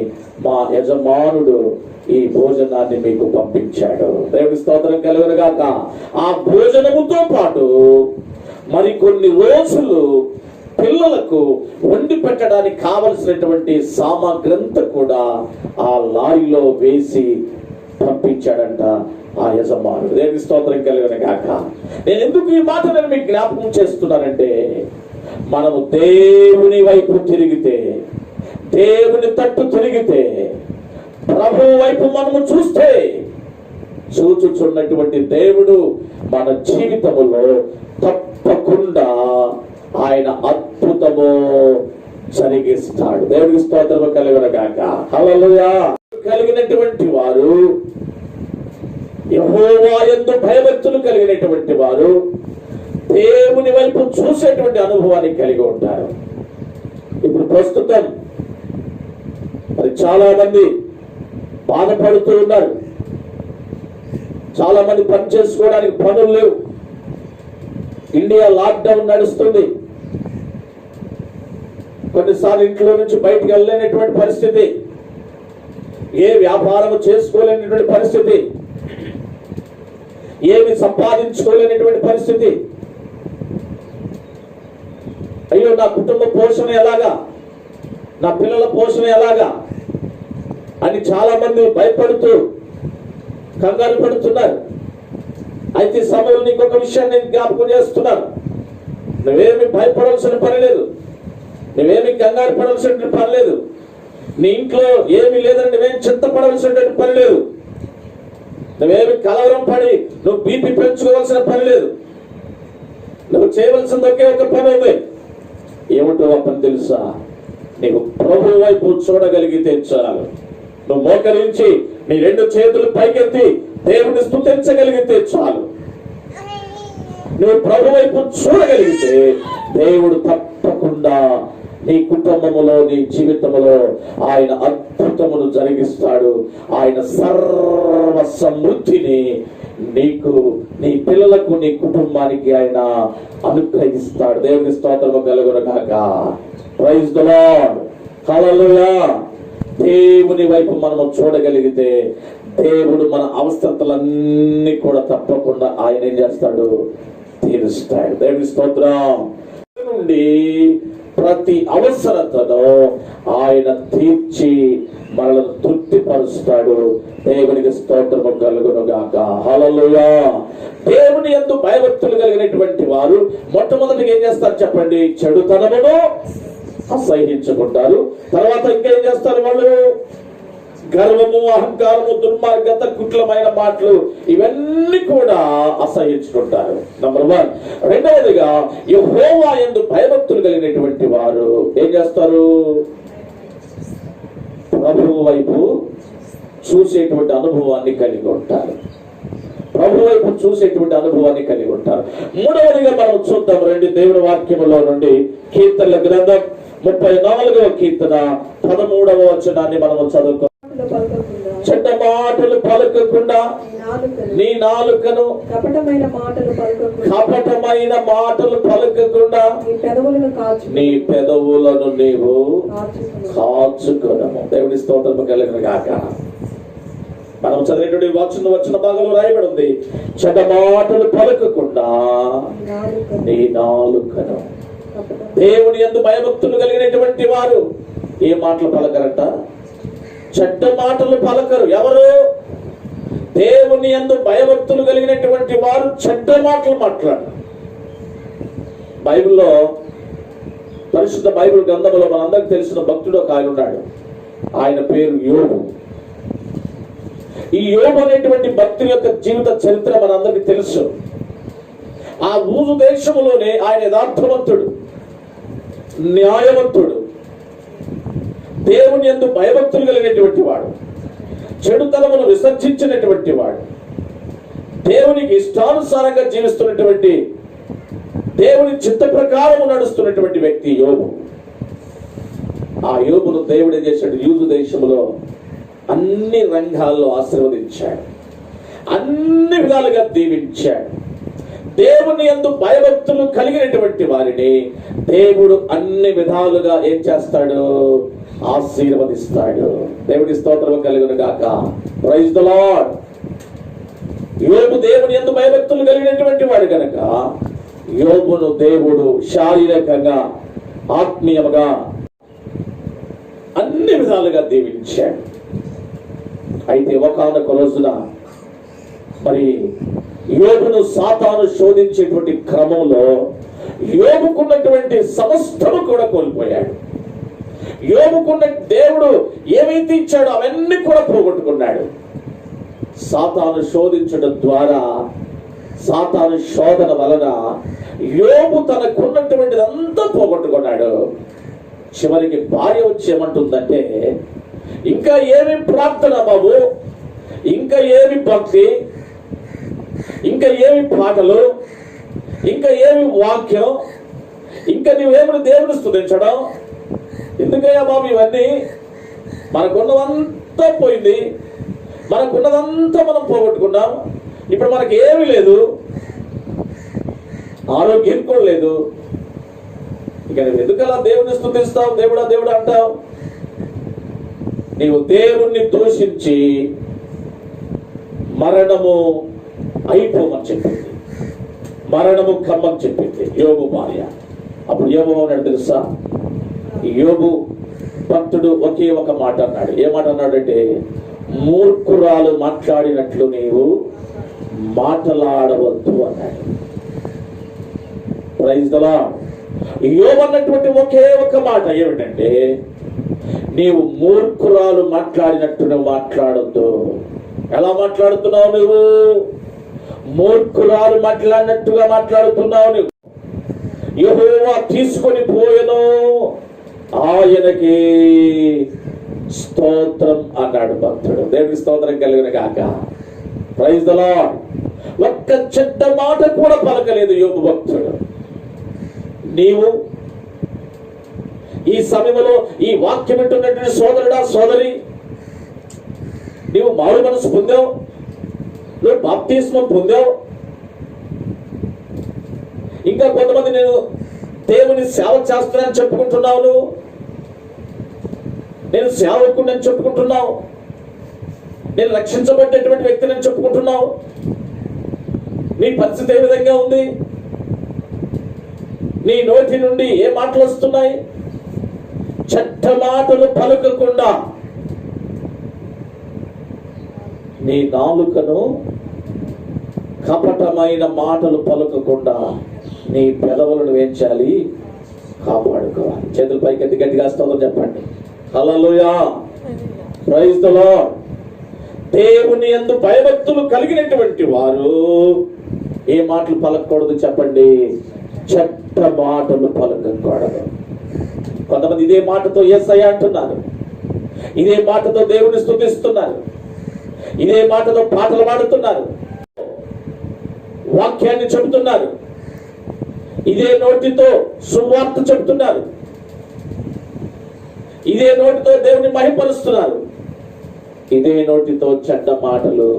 మా యజమానుడు ఈ భోజనాన్ని మీకు పంపించాడు. దేవుని స్తోత్రం కలుగును గాక. ఆ భోజనముతో పాటు మరికొన్ని రోజులు పిల్లలకు వండి పెట్టడానికి కావలసినటువంటి సామాగ్రంతా కూడా ఆ లారీలో వేసి పంపించాడంట ఆ యజమానుడు. దేవుని స్తోత్రం కలుగును గాక. నేను ఎందుకు ఈ మాట నేను మీకు జ్ఞాపకం చేస్తున్నానంటే, మనము దేవుని వైపు తిరిగితే, దేవుని తట్టు తిరిగితే, ప్రభు వైపు మనము చూస్తే, చూచుచున్నటువంటి దేవుడు మన జీవితములో తప్పకుండా ఆయన అద్భుతము జరిగిస్తాడు. దేవునికి స్తోత్రము కలుగును గాక. హల్లెలూయా. కలిగినటువంటి వారు, యెహోవా యందు భయభక్తులు కలిగినటువంటి వారు దేవుని వైపు చూసేటువంటి అనుభవాన్ని కలిగి ఉంటారు. ఇప్పుడు ప్రస్తుతం మరి చాలా మంది బాధపడుతూ ఉన్నారు. చాలా మంది పని చేసుకోవడానికి పనులు లేవు. ఇండియా లాక్డౌన్ నడుస్తుంది. కొన్నిసార్లు ఇంట్లో నుంచి బయటికి వెళ్ళలేనటువంటి పరిస్థితి, ఏ వ్యాపారము చేసుకోలేనటువంటి పరిస్థితి, ఏమి సంపాదించుకోలేనటువంటి పరిస్థితి. అయ్యో, నా కుటుంబ పోషణ ఎలాగా, నా పిల్లల పోషణ ఎలాగా అని చాలా మంది భయపడుతూ కంగారు పడుతున్నారు. అయితే సమయంలో నీకు ఒక విషయాన్ని జ్ఞాపకం చేస్తున్నాను. నువ్వేమి భయపడాల్సిన పని లేదు, నువ్వేమి కంగారు పడాల్సిన పని లేదు, నీ ఇంట్లో ఏమి లేదని నువ్వేమి చింతపడాల్సిన పని లేదు, నువ్వేమి కలవరం పడి నువ్వు బీపీ పెంచుకోవాల్సిన పని లేదు. నువ్వు చేయవలసిన ఒకే ఒక పని ఉంది. ఏమిటో ఆ పని తెలుసా? నీకు ప్రభు వైపు చూడగలిగితే చాలు. నువ్వు మోకరించి నీ రెండు చేతులు పైకెత్తి దేవుని స్తుతించగలిగితే చాలు. నువ్వు ప్రభు వైపు చూడగలిగితే దేవుడు తప్పకుండా నీ కుటుంబములో, నీ జీవితంలో ఆయన అద్భుతమును జరిగిస్తాడు. ఆయన సర్వ సమృద్ధిని నీకు, నీ పిల్లలకు, నీ కుటుంబానికి ఆయన అనుగ్రహిస్తాడు. దేవుని స్తోత్రము కలుగును గాక. Praise the lord. హల్లెలూయా. దేవుని వైపు మనము చూడగలిగితే దేవుడు మన అవసరతలన్నీ కూడా తప్పకుండా ఆయన ఏం చేస్తాడు? తీరుస్తాడు. దేవుని స్తోత్రం. నుండి ప్రతి అవసరతను ఆయన తీర్చి మనల్ని తృప్తిపరుస్తాడు. దేవునికి స్తోత్రము కలుగును గాక. హల్లెలూయా. దేవుని యందు భయభక్తులు కలిగినటువంటి వారు మొట్టమొదటిగా ఏం చేస్తారు చెప్పండి? చెడుతనమును అసహ్యించుకుంటారు. తర్వాత ఇంకేం చేస్తారు వాళ్ళు? గర్వము, అహంకారము, దుర్మార్గత, కుట్లమైన మాటలు ఇవన్నీ కూడా అసహ్యించుకుంటారు. నంబర్ 1. రెండవదిగా యెహోవా యందు భయభక్తులు కలిగినటువంటి వారు ఏం చేస్తారు? ప్రభువు వైపు చూసేటువంటి అనుభవాన్ని కలిగి ఉంటారు. ప్రభు వైపు చూసేటువంటి అనుభవాన్ని కలిగి ఉంటారు. మూడవదిగా మనం చూద్దాం రండి, దేవుని వాక్యములో నుండి కీర్తనల గ్రంథం 34వ కీర్తన 13వ వచనాన్ని మనము చదువుకో. చెడ్డ మాటలు పలకకుండా నీ నాలుకను, కపటమైన మాటలు పలకకుండా నీ పెదవులను నీవు కాచుకొనము. దేవుని స్తోత్రము కలుగును గాక. మనం చదివేటువంటి వచ్చిన భాగంలో రాయబడి ఉంది, చెడ్డ మాటలు పలకకుండా నీ నాలుకను. దేవుని యందు భయభక్తులు కలిగినటువంటి వారు ఏ మాటలు పలకరంట? చెడ్డ మాటలు పలకరు. ఎవరు? దేవుని యందు భయభక్తులు కలిగినటువంటి వారు చెడ్డ మాటలు మాట్లాడరు. బైబిల్లో, పరిశుద్ధ బైబిల్ గ్రంథంలో మనందరికి తెలిసిన భక్తుడు ఒక ఆయన ఉన్నాడు. ఆయన పేరు యోబు. ఈ యోబు అనేటువంటి భక్తుని యొక్క జీవిత చరిత్ర మనందరికి తెలుసు. ఆ ఊరు దేశంలోనే ఆయన యథార్థవంతుడు, న్యాయవంతుడు, దేవుని యందు భయభక్తులు కలిగినటువంటి వాడు, చెడుతనమును విసర్జించినటువంటి వాడు, దేవునికి ఇష్టానుసారంగా జీవిస్తున్నటువంటి, దేవుని చిత్త ప్రకారము నడుస్తున్నటువంటి వ్యక్తి యోబు. ఆ యోబును దేవుడే చేశాడు. యూదు దేశంలో అన్ని రంగాల్లో ఆశీర్వదించాడు, అన్ని విధాలుగా దీవించాడు. దేవుని యందు భయభక్తులు కలిగినటువంటి వారిని దేవుడు అన్ని విధాలుగా ఏం చేస్తాడు? ఆశీర్వదిస్తాడు. దేవుడి స్తోత్రం కలుగును గాక. Praise the Lord. యోబు దేవుని యందు భయభక్తులు కలిగినటువంటి వాడు కనుక యోబును దేవుడు శారీరకంగా, ఆత్మీయముగా అన్ని విధాలుగా దీవించాడు. అయితే ఒకానొక రోజున మరి యోబును సాతాను శోధించేటువంటి క్రమంలో యోబుకున్నటువంటి సమస్తము కూడా కోల్పోయాడు. యోబుకున్న దేవుడు ఏమైతే ఇచ్చాడో అవన్నీ కూడా పోగొట్టుకున్నాడు. సాతాను శోధించడం ద్వారా, సాతాను శోధన వలన యోబు తనకున్నటువంటిదంతా పోగొట్టుకున్నాడు. చివరికి భార్య వచ్చి ఏమంటుందంటే, ఇంకా ఏమి ప్రార్థన బాబు, ఇంకా ఏమి భక్తి, ఇంకా ఏమి పాటలు, ఇంకా ఏమి వాక్యం, ఇంకా నువ్వేమి దేవుని స్తుతించడం, ఎందుకయ్యా బాబు ఇవన్నీ? మనకున్నదంతా పోయింది, మనకున్నదంతా మనం పోగొట్టుకున్నాం, ఇప్పుడు మనకి ఏమీ లేదు, ఆరోగ్యం కూడా లేదు, ఇక నువ్వు ఎందుకలా దేవుని స్తుతిస్తావు, దేవుడా దేవుడా అంటావు? నీవు దేవుణ్ణి దూషించి మరణము అయిపోమని చెప్పింది, మరణము కమ్మని చెప్పింది యోబు భార్య. అప్పుడు యోబు అన్నాడు తెలుసా? యోబు భక్తుడు ఒకే ఒక మాట అన్నాడు. ఏ మాట అన్నాడంటే, మూర్ఖురాలు మాట్లాడినట్లు నీవు మాట్లాడవద్దు అన్నాడు. Praise the Lord. యోబు అన్నటువంటి ఒకే ఒక మాట ఏమిటంటే, నీవు మూర్ఖురాలు మాట్లాడినట్టు నువ్వు మాట్లాడొద్దు. ఎలా మాట్లాడుతున్నావు నువ్వు? మూర్ఖురాలు మాట్లాడినట్టుగా మాట్లాడుతున్నావు నువ్వు. యెహోవా తీసుకొని పోయెను, ఆయనకి స్తోత్రం అన్నాడు భక్తుడు. దేవునికి స్తోత్రం కలుగును గాక. Praise the Lord. ఒక్క చెడ్డ మాట కూడా పలకలేదు యోబు భక్తుడు. నీవు ఈ సమయంలో ఈ వాక్యం వింటున్నటువంటి సోదరుడా, సోదరి, నీవు మారు మనసు పొందావు, నువ్వు బాప్తిస్మం పొందావు. ఇంకా కొంతమంది నేను దేవుని సేవ చేస్తున్నానని చెప్పుకుంటున్నావు, నువ్వు నేను సేవకుడిని చెప్పుకుంటున్నావు, నేను రక్షించబడ్డటువంటి వ్యక్తిని చెప్పుకుంటున్నావు. నీ పరిస్థితి ఏ విధంగా ఉంది? నీ నోటి నుండి ఏ మాటలు వస్తున్నాయి? చెడ్డ మాటలు పలుకకుండా నీ నాలుకను, కపటమైన మాటలు పలుకకుండా నీ పెదవులను వేయించాలి, కాపాడుకోవాలి. చేతుల పైకి గట్టిగా స్తోత్రం చెప్పండి. హల్లెలూయా. Praise the lord. దేవుని యందు భయభక్తులు కలిగినటువంటి వారు ఏ మాటలు పలకకూడదు చెప్పండి? చెడ్డ మాటలు పలకకూడదు. కొంతమంది ఇదే మాటతో యేసయ్య అంటున్నారు, ఇదే మాటతో దేవుని స్తుతిస్తున్నారు, ఇదే మాటతో పాటలు పాడుతున్నారు, వాక్యాన్ని చెబుతున్నారు, ఇదే నోటితో సువార్త చెబుతున్నారు, ఇదే నోటితో దేవుని మహిమపరుస్తున్నారు, ఇదే నోటితో చెడ్డ మాటలు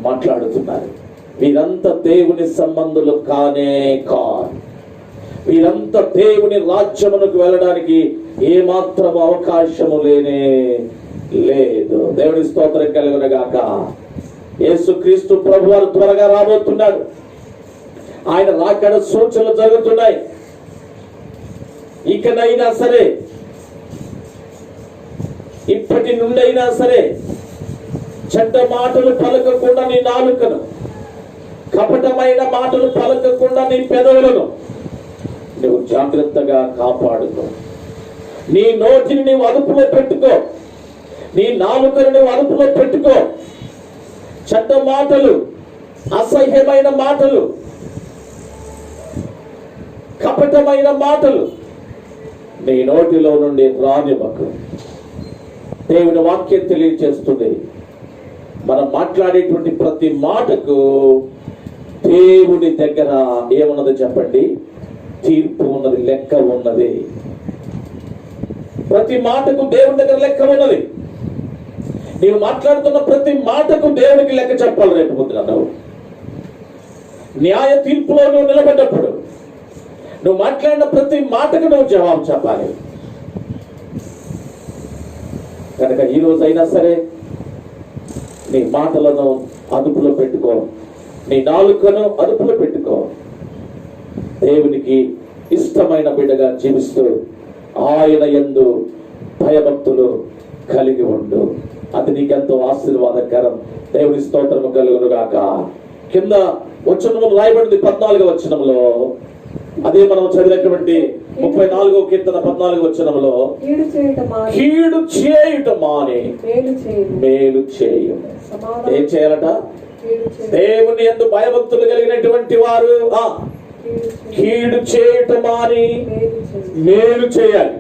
మాట్లాడుతున్నారు. వీరంతా దేవుని సంబంధులు కానే కాదు. వీరంతా దేవుని రాజ్యమునకు వెళ్ళడానికి ఏమాత్రం అవకాశము లేనే లేదు. దేవుని స్తోత్రం కలుగును గాక. యేసుక్రీస్తు ప్రభువారు త్వరగా రాబోతున్నాడు. ఆయన రాకడ సూచనలు జరుగుతున్నాయి. ఇకనైనా సరే ఇప్పటి నుండైనా సరే చెడ్డ మాటలు పలకకుండా నీ నాలుకను, కపటమైన మాటలు పలకకుండా నీ పెదవులను నువ్వు జాగ్రత్తగా కాపాడుకో. నీ నోటిని నీవు అదుపులో పెట్టుకో, నీ నాలుకను నువ్వు అదుపులో పెట్టుకో. చెడ్డ మాటలు, అసహ్యమైన మాటలు, కపటమైన మాటలు నీ నోటిలో నుండి రానివ్వకు. దేవుని వాక్యం తెలియజేస్తుంది, మనం మాట్లాడేటువంటి ప్రతి మాటకు దేవుని దగ్గర ఏమున్నది చెప్పండి? తీర్పు ఉన్నది, లెక్క ఉన్నది. ప్రతి మాటకు దేవుని దగ్గర లెక్క ఉన్నది. నీవు మాట్లాడుతున్న ప్రతి మాటకు దేవునికి లెక్క చెప్పాలి. రేపు పొద్దున నువ్వు న్యాయ తీర్పులో నువ్వు నిలబడ్డప్పుడు నువ్వు మాట్లాడిన ప్రతి మాటకు నువ్వు జవాబు చెప్పాలి. కనుక ఈ రోజైనా సరే నీ మాటలను అదుపులో పెట్టుకో, నీ నాలుకను అదుపులో పెట్టుకో. దేవునికి ఇష్టమైన బిడ్డగా జీవిస్తూ ఆయన యందు భయభక్తులు కలిగి ఉండు. అది నీకెంతో ఆశీర్వాదకరం. దేవుని స్తోత్రము కలుగును గాక. కింద వచనము రాయబడింది 14వ వచనంలో, అదే మనం చదివినటువంటి 34వ కీర్తన 14వ వచనంలో, కీడు చేయుట మాని మేలు చేయు. ఏం చేయాలట? దేవుని యందు భయభక్తులు కలిగినటువంటి వారు కీడు చేయుట మాని మేలు చేయాలి.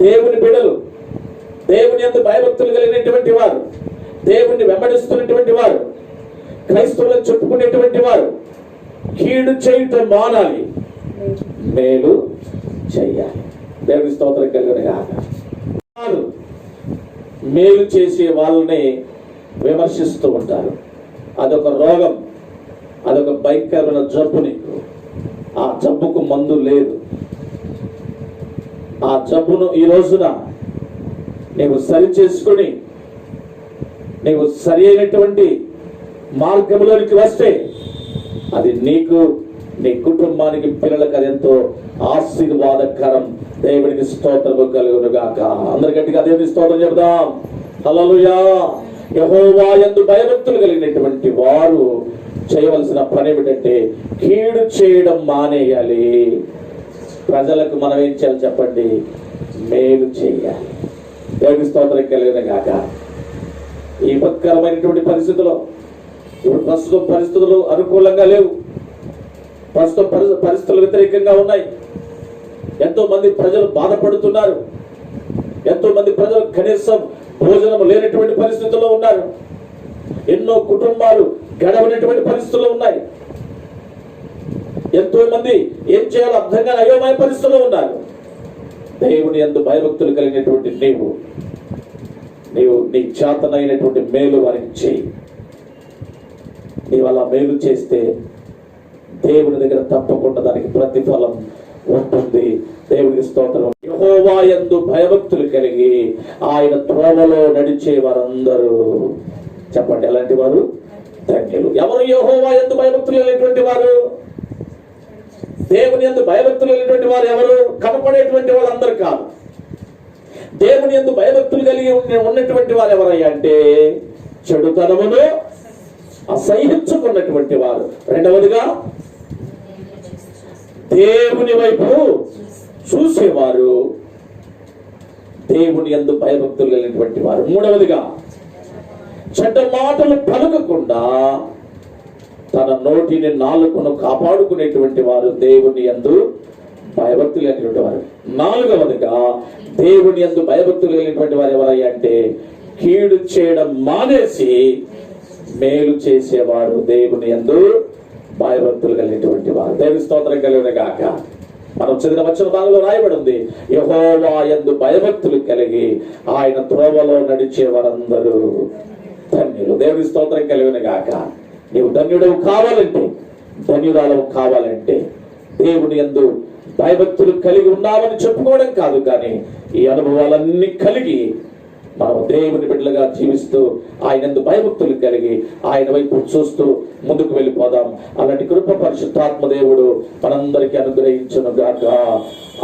దేవుని బిడ్డలు, దేవుని యందు భయభక్తులు కలిగినటువంటి వారు, దేవుణ్ణి వెంబడిస్తున్నటువంటి వారు, క్రైస్తవులను చెప్పుకునేటువంటి వారు కీడు చేయుట మానాలి, మేలు చేయాలి. దేవుని స్తోత్రం కలుగునుగాక. మేలు చేసే వాళ్ళని విమర్శిస్తూ ఉంటారు. అదొక రోగం, అదొక భయంకరమైన జబ్బు. నీకు ఆ జబ్బుకు మందు లేదు. ఆ జబ్బును ఈ రోజున నీవు సరి చేసుకుని నీవు సరి అయినటువంటి మార్గంలోనికి వస్తే అది నీకు, నీ కుటుంబానికి, పిల్లలకు అది ఎంతో ఆశీర్వాదకరం. దేవునికి స్తోత్రము కలుగును గాక. అందరి గట్టిగా దేవుని స్తోత్రం చెబుదాం. హల్లెలూయా. యెహోవా యందు భయభక్తులు కలిగినటువంటి వారు చేయవలసిన పని ఏమిటంటే కీడు చేయడం మానేయాలి. ప్రజలకు మనం ఏం చేయాలి చెప్పండి? మేలు చేయాలి. దేవుని స్తోత్రం కలుగును గాక. ఈ విపత్కరమైనటువంటి పరిస్థితుల్లో, ఇప్పుడు ప్రస్తుతం పరిస్థితులు అనుకూలంగా లేవు, ప్రస్తుతం పరిస్థితులు వ్యతిరేకంగా ఉన్నాయి. ఎంతో మంది ప్రజలు బాధపడుతున్నారు. ఎంతో మంది ప్రజలు కనీసం భోజనం లేనటువంటి పరిస్థితుల్లో ఉన్నారు. ఎన్నో కుటుంబాలు గడవనటువంటి పరిస్థితుల్లో ఉన్నాయి. ఎంతో మంది ఏం చేయాలో అర్థం కాని అయోమయ పరిస్థితుల్లో ఉన్నారు. దేవుని యందు భయభక్తులు కలిగినటువంటి నీవు నీ చేతనైనటువంటి మేలు వారికి చేయి. నీవు అలా మేలు చేస్తే దేవుని దగ్గర తప్పకుండా దానికి ప్రతిఫలం ఉంటుంది. దేవునికి స్తోత్రం. యెహోవా యందు భయభక్తులు కలిగి ఆయన త్రోవలో నడిచే వారందరూ చెప్పండి ఎలాంటి వారు? ధన్యులు. ఎవరు యెహోవా యందు భయభక్తులు కలిగినటువంటి వారు? దేవుని యందు భయభక్తులు కలిగినటువంటి వారు ఎవరు? కనపడేటువంటి వాళ్ళందరూ కాదు. దేవుని యందు భయభక్తులు కలిగి ఉన్నటువంటి వారు ఎవరయ్యా అంటే చెడుతనమును అసహించుకున్నటువంటి వారు. రెండవదిగా దేవుని వైపు చూసేవారు, దేవుని యందు భయభక్తులు కలిగినటువంటి వారు. మూడవదిగా చెడ్డ మాటలు పలకకుండా తన నోటిని నాలుకను కాపాడుకునేటువంటి వారు, దేవుని యందు భయభక్తులు కలిగినటువంటి వారు. నాలుగవదిగా దేవుని యందు భయభక్తులు కలిగినటువంటి వారు ఎవరయ్యా అంటే కీడు చేయడం మానేసి మేలు చేసేవారు, దేవుని యందు భయభక్తులు కలిగినటువంటి వారు. దేవుని స్తోత్రం కలుగును గాక. మనం చదివిన వచన భాగంలో రాయబడి ఉంది, యెహోవా యందు భయభక్తులు కలిగి ఆయన త్రోవలో నడిచే వారందరూ ధన్యులు. దేవుని స్తోత్రం కలుగును గాక. నీవు ధన్యుడవు కావాలంటే, ధన్యురాలవు కావాలంటే దేవుని యందు భయభక్తులు కలిగి ఉన్నామని చెప్పుకోవడం కాదు, కానీ ఈ అనుభవాలన్నీ కలిగి మనం దేవుని బిడ్డలుగా జీవిస్తూ ఆయనందు భయభక్తులు కలిగి ఆయన వైపు చూస్తూ ముందుకు వెళ్ళిపోదాం. అలాంటి కృప పరిశుద్ధాత్మ దేవుడు మనందరికీ అనుగ్రహించును గాక.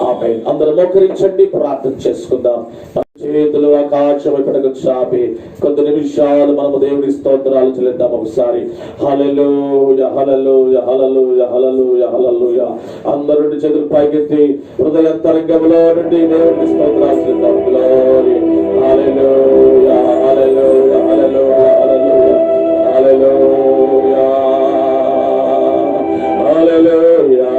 ఆమేన్. అందరూ మోకరించండి, ప్రార్థన చేసుకుందాం. చేతులు ఆకాశం వైపునకు చాపి కొద్ది నిమిషాలు మనము దేవుని స్తోత్రాలు చెల్లిద్దాం. ఒకసారి హల్లెలూయా హల్లెలూయా హల్లెలూయా హల్లెలూయా హల్లెలూయా. అందరూ చేతులు పైకెత్తి హృదయాంతరంగంలో నుండి దేవుని స్తోత్రాలు చెల్లిద్దాం. గ్లోరీ హల్లెలూయా హల్లెలూయా హల్లెలూయా హల్లెలూయా హల్లెలూయా హల్లెలూయా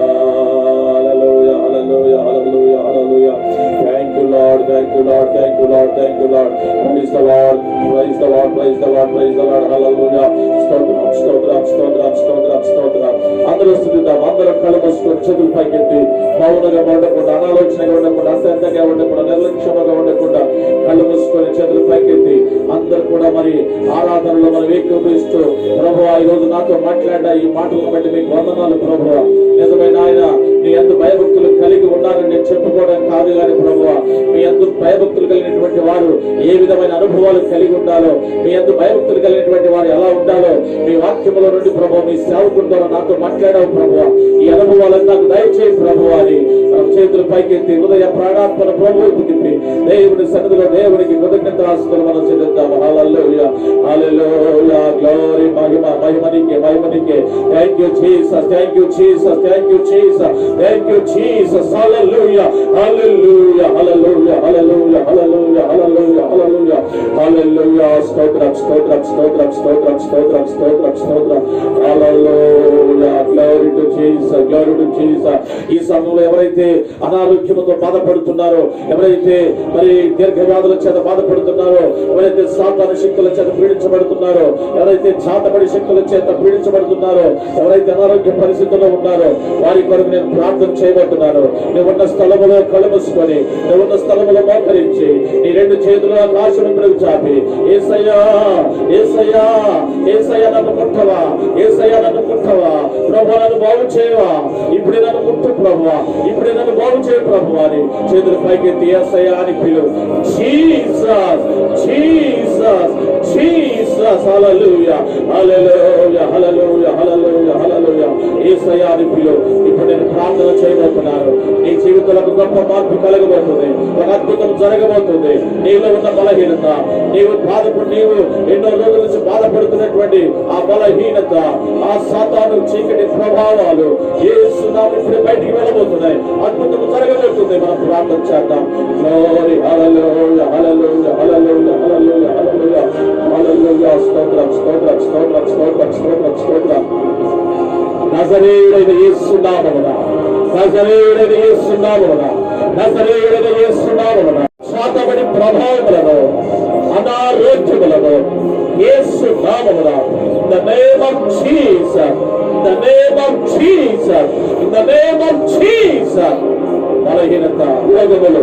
హల్లెలూయా హల్లెలూయా హల్లెలూయా హల్లెలూయా. Thank you Lord, thank you Lord, thank you Lord, thank you Lord. Praise the Lord, praise the Lord, praise the Lord, praise the Lord. Hallelujah. స్తోత్రం స్తోత్రం స్తోత్రం స్తోత్రం స్తోత్రం. అందరూ స్తుతిద్దాం. అందరూ కళ్ళు మూసుకొని చేతులు పైకెత్తి మౌనంగా ఉండకుండా, అనాలోచనగా ఉండకుండా, అశ్రద్ధగా ఉండకుండా, నిర్లక్ష్యంగా ఉండకుండా కళ్ళు మూసుకొని చేతులు పైకెత్తి అందరూ కూడా మరి ఆరాధనలో మనం ఏకీభవిస్తూ, ప్రభువా ఈ రోజు నాతో మాట్లాడిన ఈ మాటలను బట్టి మీకు వందనాలు ప్రభువా. నిజమైన ఆయన మీ అందు భయభక్తులు కలిగి ఉన్నారని నేను చెప్పుకోవడం కాదు కానీ ప్రభువా, మీ అందు భయభక్తులు కలిగినటువంటి వారు ఏ విధమైన అనుభవాలు కలిగి ఉండాలో, మీ అందు భయభక్తులు కలిగినటువంటి వారు ఎలా ఉండాలో మీ వాక్యముల నుండి ప్రభువా మీ సేవకుల ద్వారా నాతో మాట్లాడావు ప్రభువా. ఈ అనుభవాలను నాకు దయచేయి ప్రభువా అని చేతులు పైకెత్తి హృదయ ప్రాణాత్మను ప్రభువుకు తిప్పి దేవుని సన్నిధిలో దేవునికి కృతజ్ఞతాస్తులు మనం చెల్లిద్దాము. హల్లెలూయా హల్లెలూయా. గ్లోరీ మహిమ మహిమనికే మహిమనికే. Thank you Jesus, thank you Jesus, thank you Jesus, thank you Jesus. హల్లెలూయా హల్లెలూయా హల్లెలూయా హల్లెలూయా హల్లెలూయా హల్లెలూయా హల్లెలూయా హల్లెలూయా. స్తోత్రం స్తోత్రం స్తోత్రం స్తోత్రం స్తోత్రం స్తోత్రం స్తోత్రం. హల్లెలూయా. Glory to Jesus, glory to Jesus. ఈ సమయంలో ఎవరైతే అనారోగ్యంతో బాధపడుతున్నారో, ఎవరైతే మరి దీర్ఘవ్యాధుల చేత బాధపడుతున్నారో, ఎవరైతే సాతాను శక్తుల చేత పీడించబడుతున్నారో, ఎవరైతే చాతబడి శక్తుల చేత పీడించబడుతున్నారో, ఎవరైతే అనారోగ్య పరిస్థితుల్లో ఉన్నారో వారి కొరకు నేను ప్రార్థన చేయబోతున్నాను. నువ్వున్న స్థలములో కళ్ళు మూసుకొని, నువ్వున్న స్థలములో మోకరించి నీ రెండు చేతులు ఆకాశం వైపునకు చాపి యేసయ్యా యేసయ్యా యేసయ్యా నన్ను ముట్టవా, యేసయ్యా నన్ను ముట్టవా, ప్రభువా నన్ను బాగు చేయవా, ఇప్పుడే నన్ను ముట్టు ప్రభువా, ఇప్పుడే నన్ను బాగు చేయ ప్రభువా అని చేతులు పైకెత్తి యేసయ్యా అని పిలు. Jesus Jesus Jesus. హల్లెలూయా హల్లెలూయా హల్లెలూయా హల్లెలూయా హల్లెలూయా. యేసయ్యా అని పిలు. ఇప్పుడు నేను ప్రార్థన చేయబోతున్నాను. నీ జీవితంలో గొప్ప మార్పు కలగబోతుంది, ఒక అద్భుతం జరగబోతుంది. నీలో ఉన్న బలహీనత, నీవు ఎన్నో రోజుల నుంచి బాధపడుతున్నటువంటి ఆ బలహీనత, ఆ సాతాను చీకటి ప్రభావాలు యేసు నామములో ఇప్పుడు బయటికి వెళ్ళబోతున్నాయి. అద్భుతం జరగబోతుంది. మనం ప్రార్థన చేద్దాం. గ్లోరీ హల్లెలూయా హల్లెలూయా హల్లెలూయా హల్లెలూయా హల్లెలూయా హల్లెలూయా. స్తోత్రం స్తోత్రం స్తోత్రం స్తోత్రం స్తోత్రం స్తోత్రం. నజరేయుడైన యేసు నామమున, నజరేయుడైన యేసు నామమున, నజరేయుడైన యేసు నామమున శాతబడి ప్రభావములను, అనారోగ్యములను యేసు నామమున, in the name of Jesus, in the name of Jesus, in the name of Jesus. బలహీనత రోగములు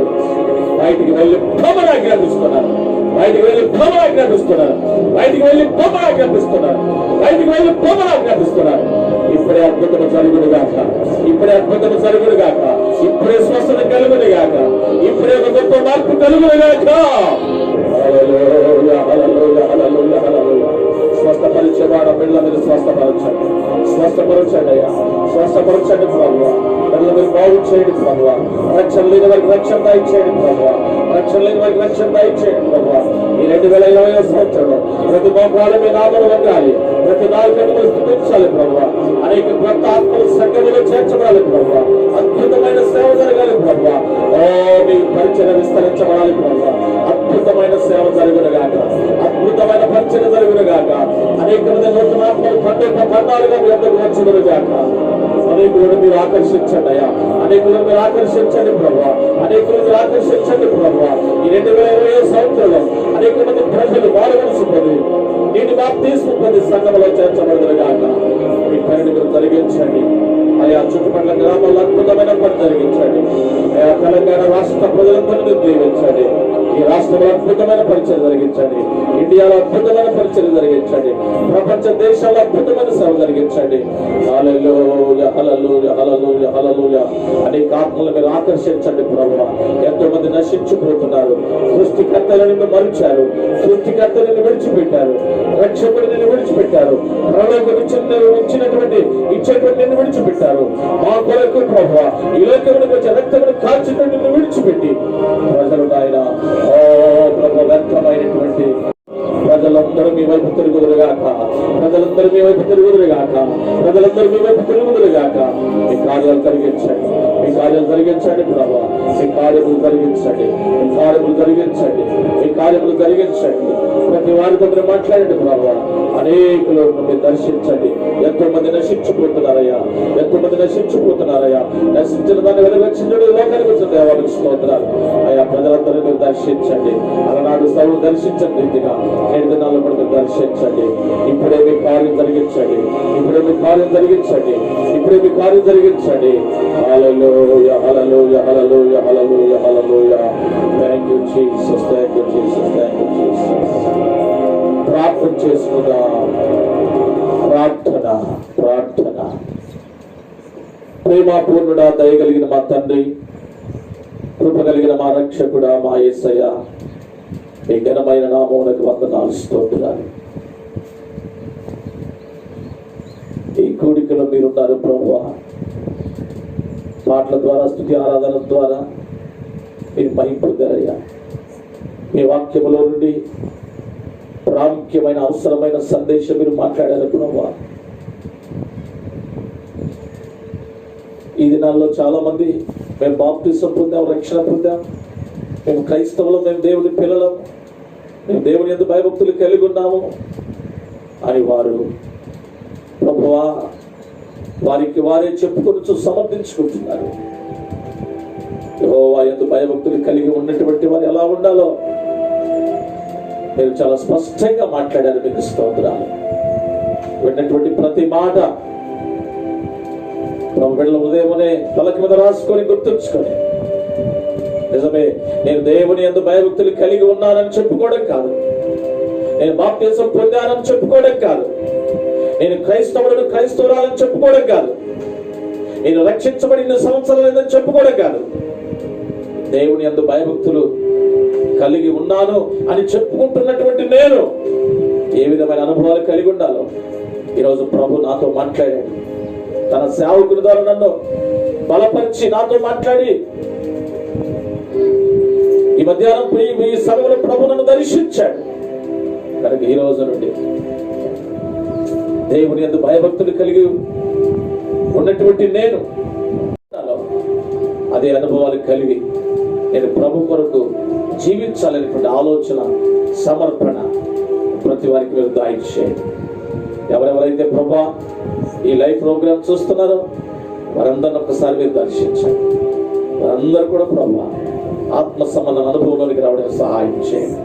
బయటికి వెళ్ళి భ్రమణ ఆజ్ఞాపిస్తున్నారు, బయటికి వెళ్ళి భ్రమణ ఆజ్ఞాపిస్తున్నారు, బయటికి వెళ్ళి భ్రమణ ఆజ్ఞాపిస్తున్నారు, బయటికి వెళ్ళి భ్రమణ ఆజ్ఞాపిస్తున్నారు. ఇప్పుడే అద్భుతము జరుగును గాక, ఇప్పుడే అద్భుతము జరుగును గాక, ఇప్పుడే స్వస్థత కలుగును గాక, ఇప్పుడే ఒక గొప్ప మార్పు కలుగును గాక. హల్లెలూయా హల్లెలూయా హల్లెలూయా హల్లెలూయా. స్వస్థపరిచేవాడు బిడ్డల మీద స్వస్థపరచండి, స్వస్థపరచండి అయ్యా, స్వస్థపరచండి ప్రభువా. బిడ్డల మీద బాగు చేయండి ప్రభువా. రక్షణ లేని వారికి రక్షణ దయచేయండి ప్రభువా, రక్షణ లేని వారికి రక్షణ దయచేయండి ప్రభువా. ఈ 2020వ సంవత్సరంలో ప్రతి మోకాల మీ నామములు వంగాలి, ప్రతి నాలుగు స్తుతించాలి ప్రభువా. అనేక కొత్త ఆత్మలు సంఘములో చేర్చబడాలి ప్రభువా. అద్భుతమైన సేవ జరగాలి ప్రభువా. ఓ మీ పరిచయం విస్తరించబడాలి ప్రభువా. అద్భుతమైన సేవ జరుగునుగాక, అద్భుతమైన పరిచయం జరుగునుగాక. అనేక నూతన ఆత్మలు పండాలుగా మీ అందరూ వచ్చునుగాక. అనేకులను మీరు ఆకర్షించండి అయ్యా, అనేకులను మీరు ఆకర్షించండి ప్రభువా, అనేకులను మీరు ఆకర్షించండి ప్రభువా. ఈ 2020వ సంవత్సరంలో అనేక మంది ప్రజలు మారుమనసుకొని నేను బాప్తిస్మం సంఘంలో చేర్చబడునుగాక. మీ పనిని మీరు జరిగించండి ఆయా చుట్టుపక్కల గ్రామాల్లో అద్భుతమైన పని జరిగించండి. ఆయా తెలంగాణ రాష్ట్ర ప్రజలందరినీ దీవించండి. ఈ రాష్ట్ర రాష్ట్రంలో అద్భుతమైన పరిచయం జరిగించండి. ఇండియాలో అద్భుతమైన పరిచయం జరిగించండి. ప్రపంచ దేశాల్లో అద్భుతమైన సేవ జరిగించండి. హల్లెలూయా హల్లెలూయా హల్లెలూయా హల్లెలూయా. అనేక ఆత్మలు మీరు ఆకర్షించండి ప్రభువా. ఎంతో మంది నశించిపోతున్నారు. సృష్టికర్తలను మరిచారు, సృష్టికర్తలను విడిచిపెట్టారు, రక్షకుడు నిన్ను విడిచిపెట్టారు, ఇచ్చినటువంటి నిన్ను విడిచిపెట్టారు. మా కొరకు ప్రభువా ఈ లోకమునికి వచ్చే రక్తమును కాల్చినట్టు నిన్ను విడిచిపెట్టి ప్రజలు నాయన ప్రభు వ్యర్థమైనటువంటి ప్రజలందరూ మీ వైపు తిరుగుదురుగాక, ప్రజలందరూ మీ వైపు తిరుగుదురుగాక, ప్రజలందరూ మీ వైపు తిరుగుదురుగాక. మీ కార్యాలు జరిగించండి, మీ కార్యాలు జరిగించండి ప్రభా. మీ కార్యములు జరిగించండి, మీ కార్యములు జరిగించండి, మీ కార్యములు జరిగించండి. ప్రతి వారితో మీరు మాట్లాడండి ప్రభా. అనేకులు మీరు దర్శించండి. ఎంతో మంది నశించిపోతున్నారయ్యా, ఎంతో మంది నశించిపోతున్నారయ్యా. నశించిన దాన్ని వెలువచ్చించండి. లోకానికి వచ్చిన దేవాలకు స్తోత్రాలు అయ్యా. ప్రజలందరూ మీరు దర్శించండి. అలనాడు సౌలు దర్శించండి రీతిగా నేటి దినాల్లో కూడా మీరు దర్శించండి. ఇప్పుడే మీ కార్యం జరిగించండి, ఇప్పుడే మీ కార్యం జరిగించండి, ఇప్పుడే మీ కార్యం జరిగించండి. హల్లెలూయా హల్లెలూయా హల్లెలూయా హల్లెలూయా హల్లెలూయా. Thank you Jesus, thank you Jesus, thank you Jesus. ప్రార్థన చేసుకుందాం. ప్రార్థన ప్రార్థన. ప్రేమపూర్ణుడా, దయగలిగిన మా తండ్రి, కృప కలిగిన మా రక్షకుడా, మా యేసయ్య, మీ ఘనమైన నామమునకు వందనాలు, స్తోత్రాలు. ఈ కూడికలో మీరున్నారు ప్రభువా. పాటల ద్వారా, స్తుతి ఆరాధన ద్వారా మీరు మహిమ పొందారయ్యా. మీ వాక్యములో నుండి ప్రాముఖ్యమైన అవసరమైన సందేశం మీరు మాట్లాడారు ప్రభువా. ఈ దినాల్లో చాలా మంది మేము బాప్తిసం పొందాం, రక్షణ పొందాం, మేము క్రైస్తవులం, మేము దేవుని పిల్లలం, మేము దేవుని యందు భయభక్తులు కలిగి ఉన్నాము అని వారు ప్రభువా వారికి వారే చెప్పుకొనుచు సమర్థించుకుంటున్నారు. యెహోవా యందు భయభక్తులు కలిగి ఉన్నటువంటి వారు ఎలా ఉండాలో మీరు చాలా స్పష్టంగా మాట్లాడారు. మీకు స్తోత్రాలు. విన్నటువంటి ప్రతి మాట బిడ్డల హృదయమునే పలక మీద రాసుకొని గుర్తుంచుకొని, నిజమే నేను దేవుని యందు భయభక్తులు కలిగి ఉన్నానని చెప్పుకోవడం కాదు, నేను బాప్తిసం పొందానని చెప్పుకోవడం కాదు, నేను క్రైస్తవులను క్రైస్తవురాలని చెప్పుకోవడం కాదు, నేను రక్షించబడిన సంవత్సరాలు చెప్పుకోవడం కాదు, దేవుని యందు భయభక్తులు కలిగి ఉన్నాను అని చెప్పుకుంటున్నటువంటి నేను ఏ విధమైన అనుభవాలు కలిగి ఉండాలో ఈరోజు ప్రభు నాతో మాట్లాడాడు. తన సేవకుని ద్వారా నన్ను బలపరిచి నాతో మాట్లాడి ఈ మధ్యాహ్నం ఈ సమయంలో ప్రభు నన్ను దర్శించాడు. కనుక ఈ రోజు నుండి దేవుని యందు భయభక్తులు కలిగి ఉన్నటువంటి నేను అదే అనుభవాలు కలిగి నేను ప్రభు కొరకు జీవించాలనేటువంటి ఆలోచన, సమర్పణ ప్రతి వారికి మీరు దయచేయండి. ఎవరెవరైతే ప్రభా ఈ లైవ్ ప్రోగ్రామ్ చూస్తున్నారో వారందరిని ఒకసారి మీరు దర్శించండి. వారందరూ కూడా ప్రభా ఆత్మ సంబంధ అనుభవంలోనికి రావడానికి సహాయం చేయండి.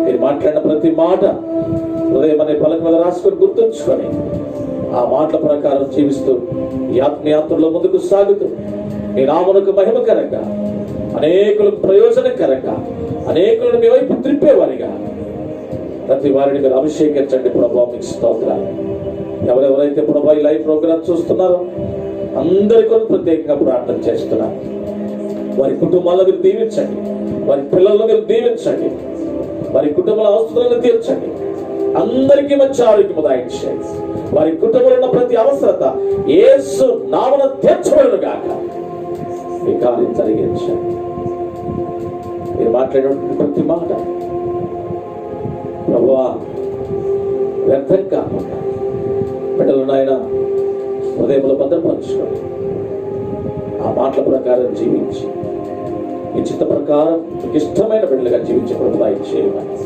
మీరు మాట్లాడిన ప్రతి మాట హృదయం అనే పలక మీద రాసుకొని గుర్తుంచుకొని ఆ మాటల ప్రకారం జీవిస్తూ ఈ ఆత్మయాత్రలో ముందుకు సాగుతూ మీ నామమునకు మహిమకరంగా, అనేకులకు ప్రయోజనకరంగా, అనేకులను మీ వైపు త్రిప్పేవారిగా ప్రతి వారిని మీరు అభిషేకించండి ప్రభా. మీకు స్తోత్రాలు. ఎవరెవరైతే ప్రభా ఈ లైవ్ ప్రోగ్రామ్ చూస్తున్నారో అందరి కొరకు ప్రత్యేకంగా ప్రార్థన చేస్తున్నారు. వారి కుటుంబాలను మీరు దీవించండి, వారి పిల్లలను మీరు దీవించండి, వారి కుటుంబాల అవసరాలను తీర్చండి, అందరికీ మంచి ఆరోగ్యము దయచేయండి. వారి కుటుంబంలో ఉన్న ప్రతి అవసరత యేసు నామమున తీర్చబడును గాక. మీ కార్యం జరిగించండి. మీరు మాట్లాడే ప్రతి మాట ప్రభువా వ్యర్థం కాకుండా బిడ్డలు నాయన హృదయంలో భద్రపరచుకోండి. ఆ మాటల ప్రకారం జీవించి మీ చిత్త ప్రకారం మీకు ఇష్టమైన బిడ్డలుగా జీవించే ప్రభుత్వం చేయమని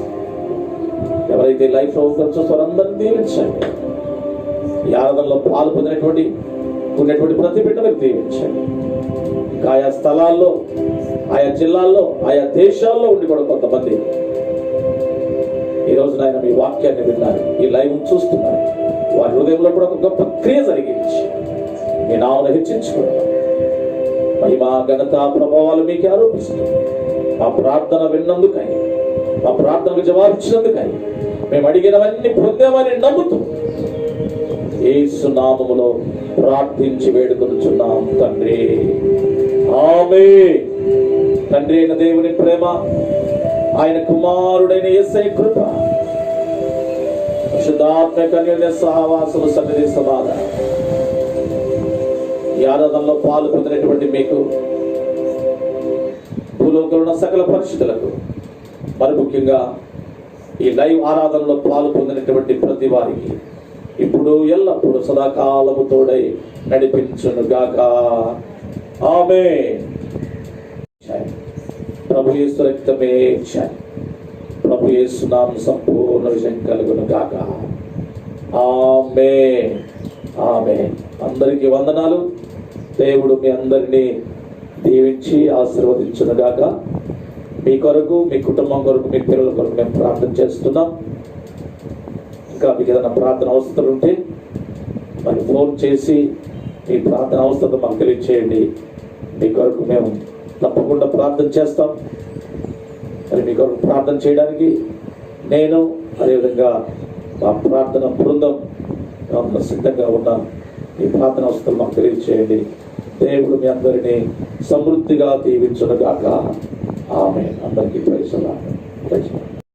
ఎవరైతే లైఫ్ ప్రోగ్రామ్స్ చూస్తారో అందరినీ దీవించండి. ఈ ఆరాధనలో పాలు పొందినటువంటి ప్రతి బిడ్డలకు దీవించండి. ఆయా స్థలాల్లో, ఆయా జిల్లాల్లో, ఆయా దేశాల్లో ఉండి కూడా కొంతమంది ఈ రోజు నాయన మీ వాక్యాన్ని విన్నారు, ఈ లైవ్ చూస్తున్నారు. వారి హృదయంలో కూడా ఒక గొప్ప క్రియ జరిగించి మీ నామమును హెచ్చించుకున్నారు. మహిమ, ఘనత, ప్రభావాలు మీకే ఆరోపిస్తూ మా ప్రార్థన విన్నందుకై మా ప్రార్థనకు జవాబిచ్చినందుకై మేము అడిగినవన్నీ పొందామని నమ్ముతూ యేసు నామములో ప్రార్థించి వేడుకొనుచున్నాం తండ్రి. ఆమేన్. తండ్రి అయిన దేవుని ప్రేమ, ఆయన కుమారుడైన యేసయ్య కృప, పరిశుద్ధాత్మ కన్యల సహవాసము, సన్నిధి, సమాధానం ఈ ఆరాధనలో పాలు పొందినటువంటి మీకు, భూలోకంలో ఉన్న సకల పరిస్థితులకు, మరి ముఖ్యంగా ఈ లైవ్ ఆరాధనలో పాలు పొందినటువంటి ప్రతి వారికి ఇప్పుడు ఎల్లప్పుడూ సదాకాలము తోడై నడిపించును గాక. ఆమేన్. ప్రభు యేసు రక్తమే చాలు. ప్రభు యేసు నామం సంపూర్ణ విజయం కలుగును గాక. ఆమేన్. ఆమేన్. అందరికీ వందనాలు. దేవుడు మీ అందరినీ దీవించి ఆశీర్వదించును గాక. మీ కొరకు, మీ కుటుంబం కొరకు, మీ పిల్లల కొరకు మేము ప్రార్థన చేస్తున్నాం. ఇంకా మీకు ఏదైనా ప్రార్థన అవసరం ఉంటే మరి ఫోన్ చేసి మీ ప్రార్థన అవసరం మాకు తెలియచేయండి. మీ కొరకు మేము తప్పకుండా ప్రార్థన చేస్తాం. మరి మీ కొరకు ప్రార్థన చేయడానికి నేను, అదేవిధంగా మా ప్రార్థన బృందం సిద్ధంగా ఉన్నాం. ఈ ప్రార్థన అవసరం మాకు తెలియచేయండి. దేవుడు మీ అందరినీ సమృద్ధిగా దీవించును గాక. ఆమేన్. అందరికీ ప్రైజ్ లార్డ్.